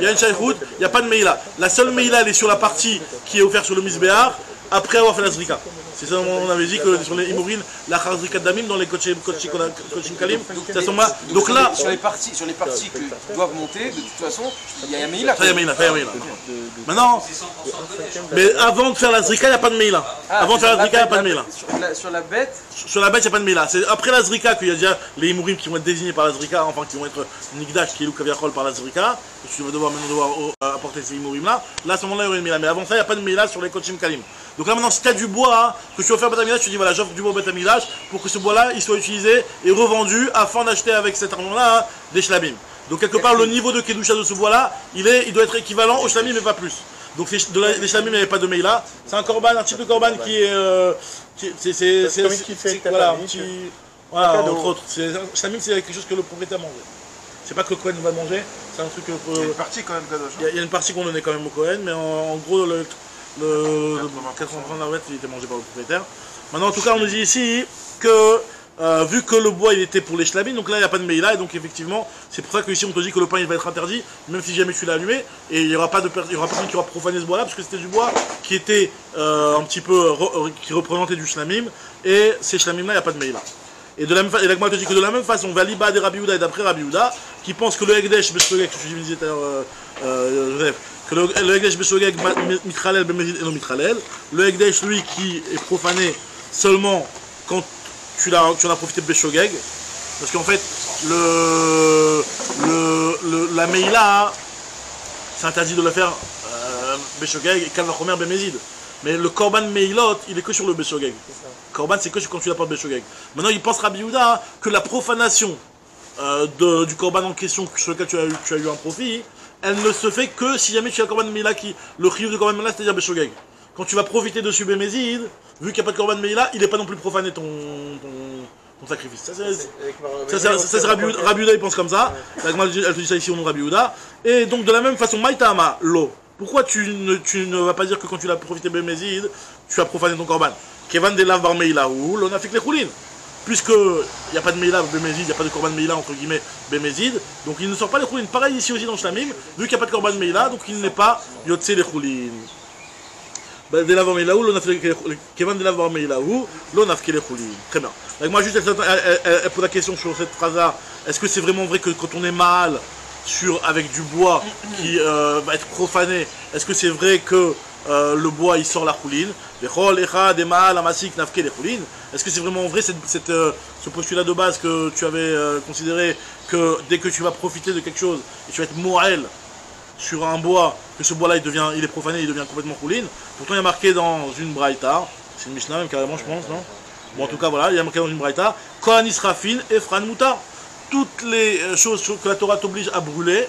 il n'y a pas de meila. La seule meila, elle est sur la partie qui est offerte sur le misbéar, après avoir fait la zrika. C'est ça, on avait dit que sur les imourines, la zrika damim, dans les coaching kalim, ça tombe là. Donc là, sur les parties qui doivent monter, de toute façon, il y a meila. Ça y a meila. Maintenant, mais avant de faire la zrika, il n'y a pas de meila. Avant de faire la zrika, il n'y a pas de meila. Sur la bête, il n'y a pas de meila. C'est après la zrika qu'il y a déjà les imourim qui vont être désignés par la zrika, enfin qui vont être nigdash, qui est l'oukaviachol par la zrika. Tu vas devoir apporter ces imourim là. Là, à ce moment-là, il y aura une meila. Mais avant ça, il n'y a pas de meila sur les coaching kalim. Donc là maintenant, si tu as du bois que tu veux faire Beth Amidash, tu dis voilà, j'offre du bois Beth Amidash pour que ce bois-là il soit utilisé et revendu afin d'acheter avec cet argent-là des shlamim. Donc quelque part, le niveau de kedusha de ce bois-là, il doit être équivalent au shlamim mais pas plus. Donc les shlamim, il n'y avait pas de meila. C'est un korban, un type de korban qui est c'est comme qui fait voilà, voilà, entre autres. Shlamim, c'est quelque chose que le propriétaire mange. C'est pas que le Kohen va manger, c'est un truc que il y a une partie quand même kadosh. Il y a une partie qu'on donnait quand même au Kohen, mais en gros le 80% de la bête il était mangé par le propriétaire. Maintenant en tout cas on nous dit ici que vu que le bois il était pour les shlamim, donc là il n'y a pas de meila et donc effectivement c'est pour ça que ici on te dit que le pain il va être interdit même si jamais tu l'as allumé et il n'y aura pas personne qui aura profané ce bois là parce que c'était du bois qui était un petit peu qui représentait du shlamim et ces shlamim là il n'y a pas de meila. Et de la même façon, te dit que de la même façon, Valiba de Rabbi Yehuda et d'après Rabbi Yehuda, qui pense que le Hekdesh Beshogeg, que je disais tout à l'heure, Joseph, que le Hekdesh Beshogeg Mitralel Bemezid et non Mitralel, le Hekdesh lui qui est profané seulement quand tu en as profité de Beshogeg, parce qu'en fait, la Meila, c'est interdit de la faire Beshogeg et Kalvachomer Bemezid. Mais le Korban Meilot, il est que sur le Beshogeg. Korban, c'est que quand tu l'apportes Beshogeg. Maintenant, il pense Rabbi Yehuda que la profanation du Korban en question sur lequel tu as eu un profit, elle ne se fait que si jamais tu as Korban Meila le chiyuv de Korban Meila, c'est-à-dire Beshogeg. Quand tu vas profiter dessus Bémézid, vu qu'il n'y a pas de Korban Meila, il n'est pas non plus profané ton sacrifice. Ça, c'est Rabbi Yehuda, il pense comme ça. La Gemara, elle te dit ça ici au nom de Rabbi Yehuda. Et donc, de la même façon, Maïtama, l'eau. Pourquoi tu ne vas pas dire que quand tu l'as profité Bémézid, tu as profané ton Korban? Kevan de lav bar meila ou l'on a fait les choulines. Puisque il n'y a pas de meila Bémézid, il n'y a pas de Korban meila entre guillemets Bémézid, donc il ne sort pas les choulines. Pareil ici aussi dans Shlamim, vu qu'il n'y a pas de Korban meila, donc il n'est pas yotse les choulines. De lav bar meila ou l'on a fait Kevan de lav bar meila ou l'on a fait les choulines. Très bien. Donc moi juste elle pose la question sur cette phrase-là. Est-ce que c'est vraiment vrai que quand on est mal avec du bois qui va être profané, est-ce que c'est vrai que le bois il sort la chouline? Est-ce que c'est vraiment vrai ce postulat de base que tu avais considéré que dès que tu vas profiter de quelque chose et tu vas être moël sur un bois, que ce bois là il est profané, il devient complètement chouline? Pourtant il y a marqué dans une braïta, c'est une Mishnah même carrément je pense, non? Bon en tout cas voilà, il y a marqué dans une braïta, Kohan Israfin et Fran Moutar. Toutes les choses que la Torah t'oblige à brûler,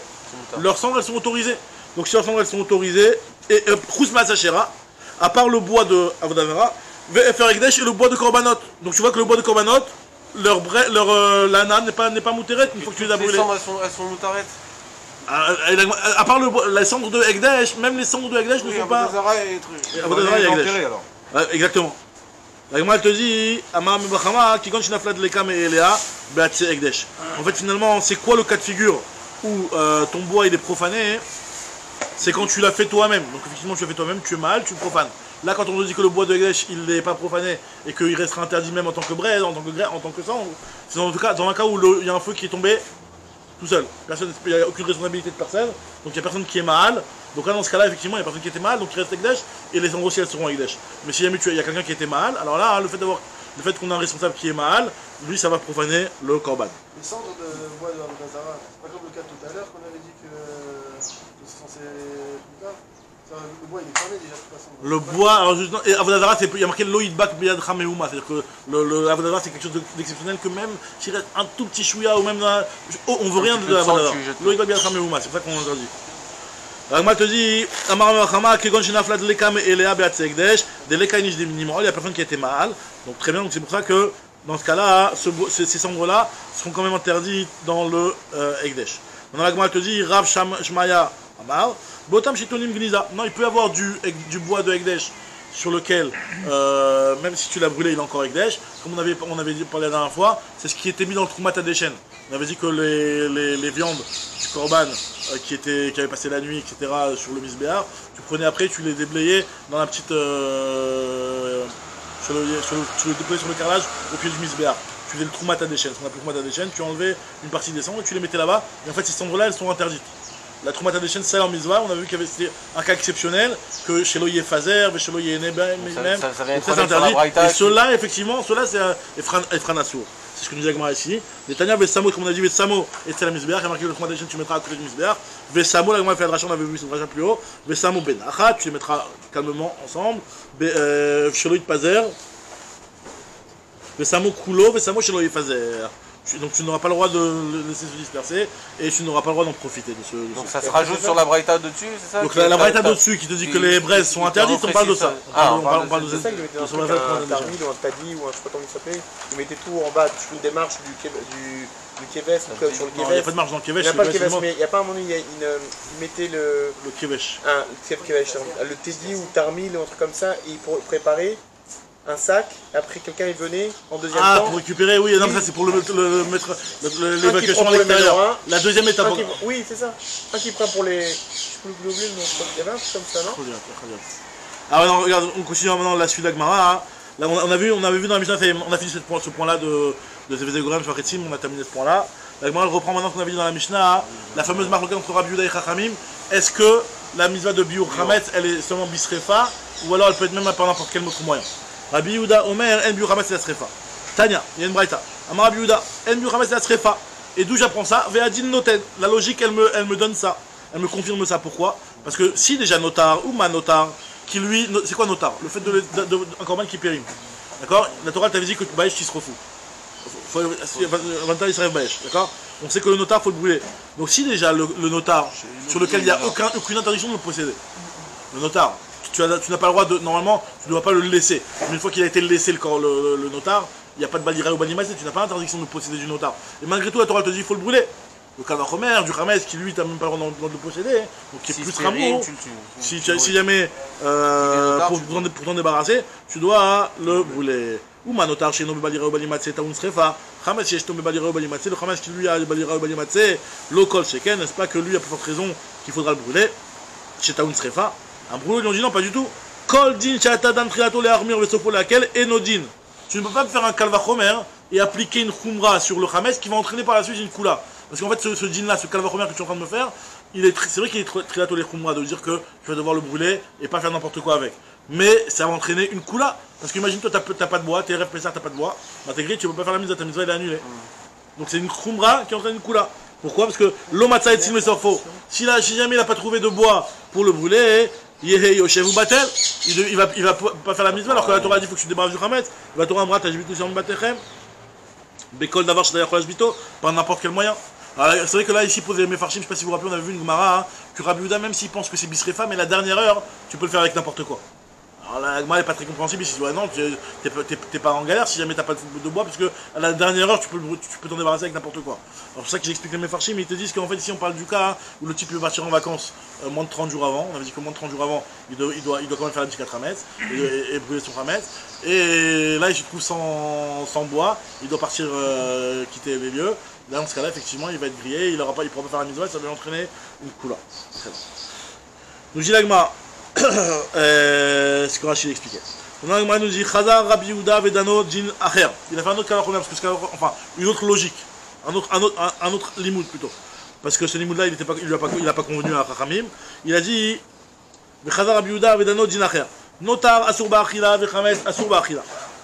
leurs cendres elles sont autorisées. Donc si leurs cendres elles sont autorisées, et Khousma Sachera, à part le bois de Avodavara, VFR Ekdesh et le bois de Korbanot. Donc tu vois que le bois de Korbanot, leur lana n'est pas mouteret une fois que tu les as brûlés. Les cendres elles sont moutarettes. À part les cendres de Ekdesh, même les cendres de Ekdesh ne sont pas. Avodavara et Ekdesh. Exactement. La Gemara elle te dit, Amar Mebachama, qui quand Shinaflat Lekam et Elea, Beatse Ekdesh. En fait, finalement, c'est quoi le cas de figure où ton bois il est profané? C'est quand tu l'as fait toi-même. Donc, effectivement, tu l'as fait toi-même, tu es mal, tu le profanes. Là, quand on te dit que le bois de Ekdesh il n'est pas profané et qu'il restera interdit même en tant que braise, en tant que sang, c'est en tout cas dans un cas où il y a un feu qui est tombé tout seul. Il n'y a aucune responsabilité de personne, donc il n'y a personne qui est mal. Donc là, dans ce cas-là, effectivement, il n'y a personne qui était mal, donc il reste Ekdesh, et les cendres aussi, elles seront Ekdesh. Mais si jamais il y a quelqu'un qui était mal, alors là, le fait qu'on a un responsable qui est mal, lui, ça va profaner le korban. Les cendres de bois de Avodazara, c'est pas comme le cas tout à l'heure qu'on avait dit que c'est censé plus tard. Le bois, il est fermé déjà, de toute façon. Le bois, alors justement, et Avodazara, il y a marqué Loïdbak Beyad Chameouma, c'est-à-dire que Avodazara, c'est quelque chose d'exceptionnel que même s'il reste un tout petit chouïa ou même on veut rien de Avodazara. Loïdbak Beyad Chameouma, c'est pour ça qu'on interdit. Ragma te dit, Amar Mechama, Kegon Shinaflat Lekam et Elea Beat Sekdesh, des Lekainish des minimums, il y a personne qui a été mal, donc très bien, donc c'est pour ça que dans ce cas-là, ces cendres-là seront quand même interdites dans le Ekdesh. Maintenant, Ragma te dit, Rav Shmaya Amar, Botam Shitonim Gniza. Non, il peut y avoir du bois de Ekdesh sur lequel, même si tu l'as brûlé, il est encore Ekdesh, comme on avait parlé la dernière fois, c'est ce qui était mis dans le Troumat Hadeshen. On avait dit que les viandes du Korban qui avaient passé la nuit, etc., sur le Misbéar, tu prenais après, tu les déblayais dans la petite. Tu les déblayais sur le carrelage au pied du Misbéar. Tu faisais le Troumat Hadeshen, ce qu'on appelle le Troumat Hadeshen, tu enlevais une partie des cendres et tu les mettais là-bas, et en fait, ces cendres-là, elles sont interdites. La Troumat Hadeshen, c'est en Mitzvah, on a vu qu'il y avait un cas exceptionnel, que chez l'Oye Fazer, chez l'Oye Nebem, ça vient c'est interdit. Et ceux-là, effectivement, ceux-là, c'est Efran Assour. C'est ce que nous dit Agmara ici. Les Tanya Vessamo, comme on a dit, Vessamo et c'est la Misbéar, qui a marqué le Troumat Hadeshen, tu mettras à côté du Misbéar. Vessamo, l'Agmara fait la dracha, on avait vu cette dracha plus haut. Vessamo Benacha, tu les mettras calmement ensemble. Chez l'Oye Fazer, Vessamo Kulo, Vessamo chez l'Oye Fazer. Donc tu n'auras pas le droit de le laisser se disperser et tu n'auras pas le droit d'en profiter de ce. Donc ça se rajoute sur la braïta de dessus, c'est ça? Donc la braïta de dessus qui te dit que les braises sont interdites, on parle de ça. On parle de ça. Il mettait un tarmil ou un tadi ou un je sais pas comment il s'appelait. Il mettait tout en bas, tu fais une démarche du Kevesh, sur le Kevesh. Il n'y a pas de marche dans le Kevesh. Il n'y a pas le Kevesh, mais il n'y a pas un moment où il mettait le Kevesh. Le tedi ou tarmil ou un truc comme ça, et pour préparer un sac, après quelqu'un il venait en deuxième temps. Ah, pour récupérer, oui, non, ça c'est pour mettre l'évacuation à l'extérieur. La deuxième étape. Oui, c'est ça. Un qui prend pour les. Je sais plus le globule, mais il y avait un truc comme ça, non? Très bien, très bien. Ah, non, regarde, on continue maintenant la suite d'Agmara. Hein. Là, on avait vu dans la Mishnah, on a fini ce point-là de Zévezé Gorem, Faretzim, on a terminé ce point-là. L'Agmara reprend maintenant qu'on avait dit dans la Mishnah, hein, la fameuse marque entre Rabbi Yehuda et Chachamim. Est-ce que la mitzvah de Biur Chametz, elle est seulement bisrefa, ou alors elle peut être même par n'importe quel autre moyen? Rabbi Yehuda Omer, en Biur Chametz la srefa. Tanya, il y a une braïta. Amar Rabbi Yehuda, en Biur Chametz la srefa. Et d'où j'apprends ça? Ve'adin noten. La logique, elle me donne ça. Elle me confirme ça. Pourquoi? Parce que si déjà notar, ou ma notar, qui lui. C'est quoi notar? Le fait un korban qui périme. D'accord? La Torah t'avait dit que Baesh qui se refout. D'accord? On sait que le notar, il faut le brûler. Donc si déjà le notar, sur lequel il n'y a aucune interdiction de le posséder, le notar, tu n'as pas le droit de. Normalement, tu ne dois pas le laisser. Mais une fois qu'il a été laissé le notar, il n'y a pas de balira ou balimassé, tu n'as pas l'interdiction de posséder du notar. Et malgré tout, la Torah te dit qu'il faut le brûler. Le Kavachomer, du Hametz, qui lui, tu n'as même pas le droit de le posséder, donc qui est plus rameau. Si jamais, pour t'en débarrasser, tu dois le brûler. Ou ma notar chez nos balira ou balimassé, taoun srefa. Hametz chez nos balira ou balimassé, le Hametz qui lui a balira ou balimassé, le kol sheken, n'est-ce pas que lui a plus forte raison qu'il faudra le brûler. Chez taoun srefa. Un brûlot, ils ont dit non, pas du tout. Kol din chata dan triato le armure vesofo laquelle enodin. Tu ne peux pas me faire un kalvachomer et appliquer une khumra sur le Hametz qui va entraîner par la suite une kula. Parce qu'en fait, ce din là, ce calvachomer que tu es en train de me faire, c'est vrai qu'il est triato le khumra de dire que tu vas devoir le brûler et pas faire n'importe quoi avec. Mais ça va entraîner une kula. Parce qu'imagine, toi, t'as pas de bois, t'es RF Pessar, t'as pas de bois, intégré, tu peux pas faire la mise à ta mitzvah, elle est annulée. Donc c'est une khumra qui entraîne une kula. Pourquoi? Parce que l'omatsa et tsilme sorfo. Si jamais il n'a pas trouvé de bois pour le brûler, Yehe Yoshev ou Batel, il va pas faire la mitzvah alors que la Torah dit qu'il faut que tu débarrasses du Hametz. La Torah Amra, t'as tout sur le Batechem. Bekol d'avoir chez d'ailleurs Bito, par n'importe quel moyen. C'est vrai que là, ici, pour les Mefarshim, je ne sais pas si vous vous rappelez, on avait vu une Gemara, hein, que Rabbi Yehuda, même s'il pense que c'est Bisrefa, mais la dernière heure, tu peux le faire avec n'importe quoi. Alors la Gemara n'est pas très compréhensible, ici, ouais, non, t'es pas en galère si jamais t'as pas de bois, parce que à la dernière heure, tu peux t'en débarrasser avec n'importe quoi. Alors c'est pour ça que j'explique les Mefarshim, mais ils te disent qu'en fait, ici, on parle du cas hein, où le type peut partir en vacances moins de 30 jours avant. On avait dit que moins de 30 jours avant, il doit quand même faire la petite 4 Hametz et brûler son Hametz. Et là, il se trouve sans bois, il doit partir quitter les lieux. Là, dans ce cas-là, effectivement, il va être grillé, il ne pourra pas faire la mitzvah, ça va lui entraîner une couleur. Nous dit l'Agma, ce que Rachid expliquait. L'Agma nous dit Chazar Rabbi Yehuda Vedano Din Acher. Il a fait un autre cas parce que enfin, une autre logique, un autre limoud plutôt. Parce que ce limoud-là, il n'a pas convenu à Chachamim. Il a dit Chazar Rabbi Yehuda Vedano Din Acher. Notar Asur Ba'achila Vechametz Asur Ba'achila.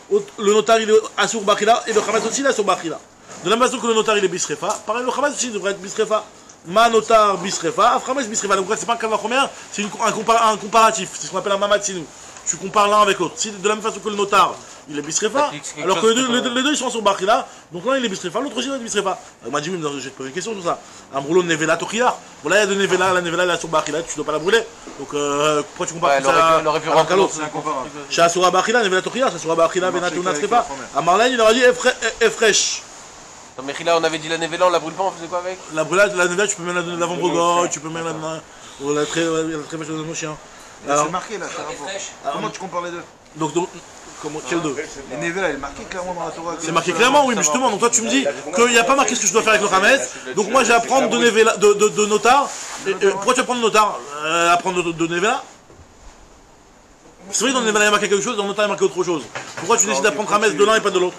Le notar il est Asur Ba'achila et le Chametz aussi il est Asur Ba'achila. De la même façon que le notar il est bisrefa, pareil le Hametz aussi devrait être bisrefa. Ma notar bisrefa, Aframetz bisrefa. Donc c'est pas un kalvachomer, c'est un comparatif. C'est ce qu'on appelle un mamatsinou. Tu compares l'un avec l'autre. Si de la même façon que le notar il est bisrefa, alors que les deux ils sont sur Bachila, donc l'un il est bisrefa, l'autre aussi il est bisrefa. Il m'a dit, je vais te poser une question sur ça. Un brûlot de Nevela Tokhila. Voilà, il y a de Nevela, la Nevela elle est sur Bachila, tu dois pas la brûler. Donc pourquoi tu compares ça à l'autre? Chez Asura Bachila, Nevela Tokhila, c'est sur Bachila, Benatouna Srefa. À Marlène il leur a dit Efresh. Non mais là on avait dit la Nevela, on la brûle pas, on faisait quoi avec? La brûlade, la Nevela tu peux mettre l'avant-bregor, tu peux mettre la très vache de nos chiens. C'est marqué là, c'est rapport. Comment tu compares les deux? Donc comment, quel deux? Les Nevela, il est marqué clairement dans la Torah. C'est marqué clairement, oui, mais justement, donc toi tu me dis qu'il n'y a pas marqué ce que je dois faire avec le Hametz, donc moi je vais apprendre de Nevela, de Notar. Pourquoi tu vas prendre Notar apprendre de Nevela? C'est vrai que dans Nevela il y a marqué quelque chose, dans Notar il y a marqué autre chose. Pourquoi tu décides d'apprendre Hametz de l'un et pas de l'autre?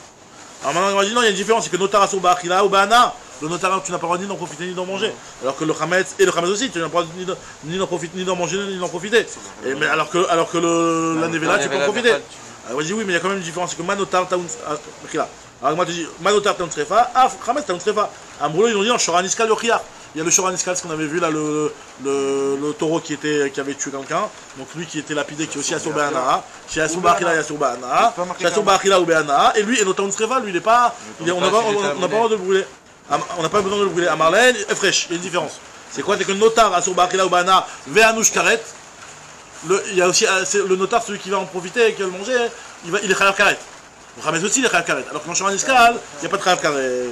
Alors maintenant on va dire non, il y a une différence, c'est que Notar Asur Ba'achila ou Ba'ana, le Notar tu n'as pas le droit ni d'en profiter ni d'en manger. Alors que le Hametz et le Hametz aussi, tu n'as pas le droit ni d'en profiter, ni d'en manger, ni d'en profiter. Mais alors que la Nevela tu peux en profiter. Alors, je dis oui, mais il y a quand même une différence, c'est que Manotar Taoun. Alors moi je dis Manotar Taoun Srefa, Hametz Taoun Srefa. À Moulo ils ont dit en Shoran Iskal Yochiach. Il y a le Shoran Iskal, ce qu'on avait vu là, le taureau qui avait tué quelqu'un, donc lui qui était lapidé, qui est aussi Asur Be'ana'a, chez Asur Ba'achila et Asur Be'ana'a, chez Asur Ba'achila ou Be'ana'a, et lui, et Notar Srefa, lui il est pas. On n'a pas le droit de le brûler. On n'a pas besoin de le brûler. À Marlène, et fraîche, il y a une différence. C'est quoi? C'est que le Notar Asur Ba'achila ou Be'ana'a, Ve'anouch Karet. Il y a aussi le Notar, celui qui va en profiter et qui va le manger, il est Chayav Karet. Le Hametz aussi il est Chayav Karet. Alors que dans le Shoran Iskal, il n'y a pas de Chayav Karet.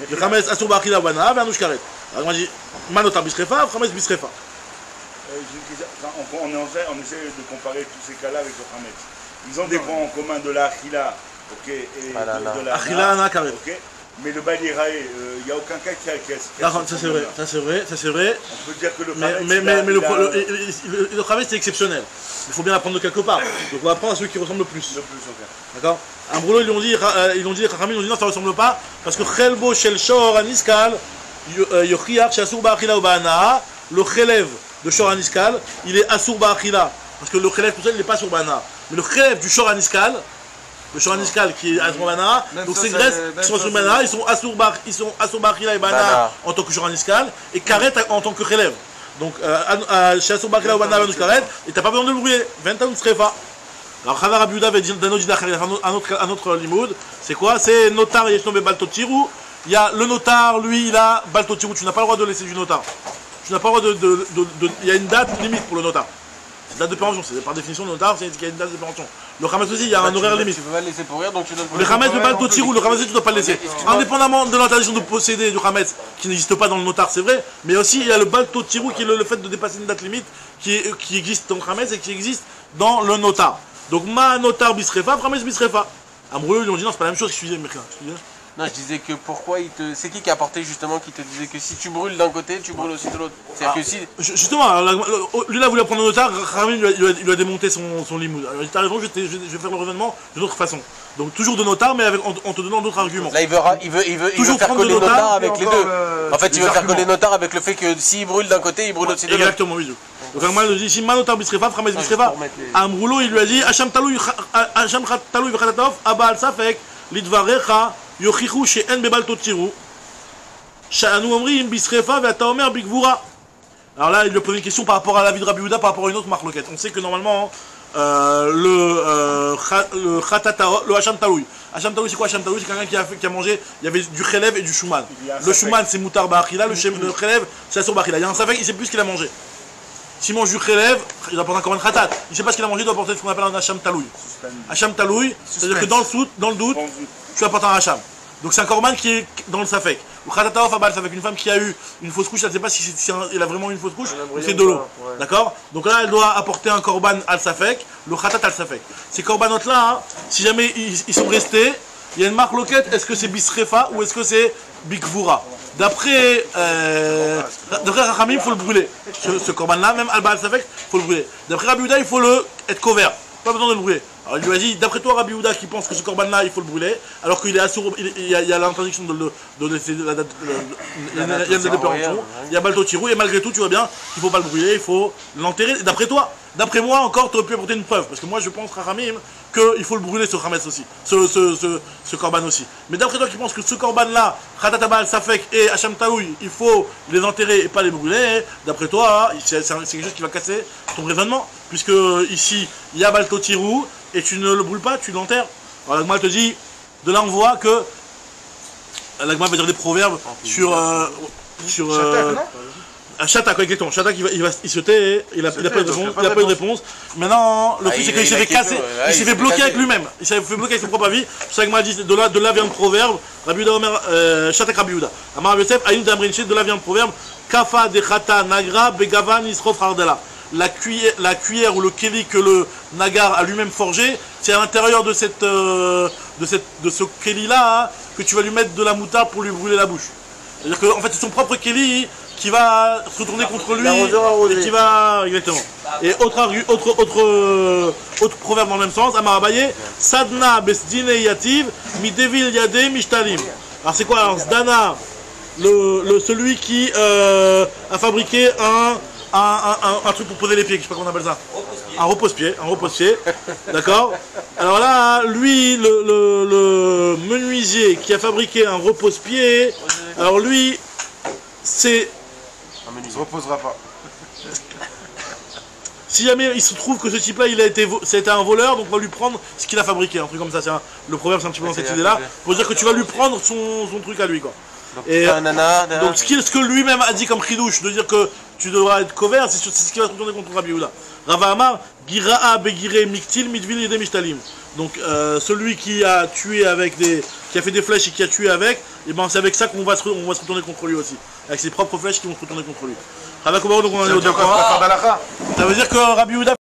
Le Hametz Asur Ba'achila ou Be'ana'a, Ve'anouch Karet. Alors moi je dis Manotar Bisrefa, Hametz Bisrefa. On essaie de comparer tous ces cas-là avec le Hametz. Ils ont des points en commun de la Achila, ok, et de la Achila, Ana, Karet. Ok. Mais le Balirae, il n'y a aucun cas qui a ça c'est vrai, ça c'est vrai. On peut dire que le Hametz. Le Hametz c'est exceptionnel. Il faut bien l'apprendre de quelque part. Donc on va apprendre à ceux qui ressemblent le plus. D'accord. Un brûlot, ils ont dit, les Chachamim, ils ont dit non, ça ne ressemble pas. Parce que Chelbo Shel Shor Aniskal, Yochiach, Asur Ba'achila ou Ba'ana'a, le Chelev de Shor Aniskal, il est Asur Ba'achila. Parce que le Chelev tout seul, il n'est pas Asur Ba'ana'a. Mais le Chelev du Shor Aniskal, le Shor Aniskal qui est Asur Ba'ana'a, donc ces graisses qui sont Asur Ba'ana'a, ils sont Asur Ba'achila et Ba'ana'a en tant que Shor Aniskal, et Karet en tant que Chelev. Donc, chez Asur Ba'achila ou Ba'ana'a, Karet, et t'as pas besoin de le brûler. 20 ans de Srefa. Alors, Chavar Rabbi Yehuda avait dit d'un un autre limoud, c'est quoi? C'est Notar Yeshno Baltotiru. Il y a le Notar, lui, il a Baltotiru. Tu n'as pas le droit de laisser du Notar. Tu n'as pas le droit il y a une date limite pour le Notar. C'est une date de péremption. C'est par définition le Notar, c'est qu'il y a une date de péremption. Le Hametz aussi, il y a un horaire limite. Tu peux pas le laisser pourrir, donc tu dois le Hametz de Baltotiru, le Hametz, tu ne dois pas le laisser. Indépendamment de l'interdiction de posséder du Hametz, qui n'existe pas dans le Notar, c'est vrai, mais aussi il y a le Baltotiru qui est le fait de dépasser une date limite qui existe dans le Hametz et qui existe dans le Notar. Donc, ma Notar Bisrefa, Hametz Bisrefa. Ambreux, ils ont dit non, c'est pas la même chose, excusez-moi. Non, je disais que pourquoi c'est qui a apporté justement qui te disait que si tu brûles d'un côté, tu brûles aussi de l'autre. C'est-à-dire que si. Justement, lui là voulait prendre le Notar, Khamim il lui a démonté son limoud. Alors il dit t'as raison, je vais faire le raisonnement d'une autre façon. Donc toujours de Notar, mais en te donnant d'autres arguments. Là il veut faire coller les notards avec les deux. En fait, il veut faire coller les notards avec le fait que s'il brûle d'un côté, il brûle aussi de l'autre. Exactement, oui. Donc Agma il dit si ma Notar Bisrefa, Hametz Bisrefa. Amroulo il lui a dit Hacham Talou V'Chatatov, Abba al Safek, Lidvarecha. Yochichu she'en bebaltotiru, sha'anu omrim bisrefa ve'ata omer bigvura. Alors là, il lui pose une question par rapport à la vie de Rabbi Yehuda, par rapport à une autre marloquette. On sait que normalement, le Hacham Taloui. Hacham Taloui, c'est quoi Hacham Taloui? C'est quelqu'un qui a mangé, il y avait du Chelev et du Shuman. Le Shuman, c'est Moutar Ba'achila, le Chelev, c'est Asur Ba'achila. Il y a un Safek, il ne sait plus ce qu'il a mangé. S'il mange du Chelev, il doit porter encore un Khatat. Il ne sait pas ce qu'il a mangé, il doit porter ce qu'on appelle un Hacham Taloui. Hacham Taloui, c'est-à-dire que dans le doute, tu apportes un Hacham. Donc c'est un korban qui est dans le Safek. Ou Khatataof Abal, c'est avec une femme qui a eu une fausse couche, elle ne sait pas si elle a vraiment eu une fausse couche ou c'est de l'eau. Ouais. D'accord? Donc là, elle doit apporter un korban al Safek, le Khatat al Safek. Ces korbanotes là, hein, si jamais ils sont restés, il y a une marque loquette, est-ce que c'est Bisrefa ou est-ce que c'est Bikvura? D'après Rachamim, il faut le brûler. Ce korban là, même al Safek, il faut le brûler. D'après Rabbi Yehuda, il faut être couvert. Pas besoin de le brûler. Alors il lui a dit, d'après toi Rabbi Yehuda qui pense que ce korban là il faut le brûler, alors qu'il est assourd, il y a l'interdiction de laisser la date, il y a une date de péremption, il y a Baltotiru, et malgré tout tu vois bien qu'il ne faut pas le brûler, il faut l'enterrer. D'après toi, d'après moi encore, tu aurais pu apporter une preuve, parce que moi je pense Rachamim qu'il faut le brûler ce Hametz aussi, ce korban aussi. Mais d'après toi qui pense que ce korban là, Khatat Abal, Safek et Hacham Taoui, il faut les enterrer et pas les brûler, d'après toi, c'est quelque chose qui va casser ton raisonnement, puisque ici il y a Baltotiru, et tu ne le brûles pas, tu l'enterres. Alors l'Agma te dit, de là on voit que l'Agma va dire des proverbes sur Shatak, exactement. Shatak il se tait, il n'a pas eu de réponse. Maintenant, le truc c'est qu'il s'est fait casser, il s'est fait bloquer avec lui-même. Il s'est fait bloquer avec son propre avis. Ça l'Agma dit, de là vient le proverbe. Rabbi Yehuda Omer, Shatak Rabbi Yehuda. Amar Yosef, Aïn Damrinché, de là vient le proverbe. Kafa de Chata Nagra Begavan Isrof Hardela. la cuillère ou le keli que le nagar a lui-même forgé, c'est à l'intérieur de ce keli là que tu vas lui mettre de la moutarde pour lui brûler la bouche. C'est-à-dire qu'en fait c'est son propre keli qui va se retourner contre lui et qui va... Exactement. Et autre proverbe dans le même sens, Amar Abaye, Sadna besdine yativ, mi devil yade mishtalim. Alors c'est quoi? Alors Sdana, celui qui a fabriqué un truc pour poser les pieds, je sais pas comment on appelle ça. Un repose-pied, d'accord. Alors là, lui, le menuisier qui a fabriqué un repose-pied, alors lui, c'est... Il ne se reposera pas. Si jamais il se trouve que ce type-là, c'était un voleur, donc on va lui prendre ce qu'il a fabriqué, un truc comme ça. Le proverbe, c'est un petit peu dans cette idée-là, pour dire que tu vas lui prendre son truc à lui, quoi. Donc ce que lui-même a dit comme chidouche, de dire que tu devras être couvert, c'est ce qui va se retourner contre Rabbi Yehuda. Rava Amar, Gira'a begire miktil mitvil yede mishtalim. Donc celui qui a tué qui a fait des flèches et qui a tué avec, et ben c'est avec ça qu'on va se retourner contre lui aussi, avec ses propres flèches qui vont se retourner contre lui. Donc on en est au point. Ça veut dire que Rabbi Yehuda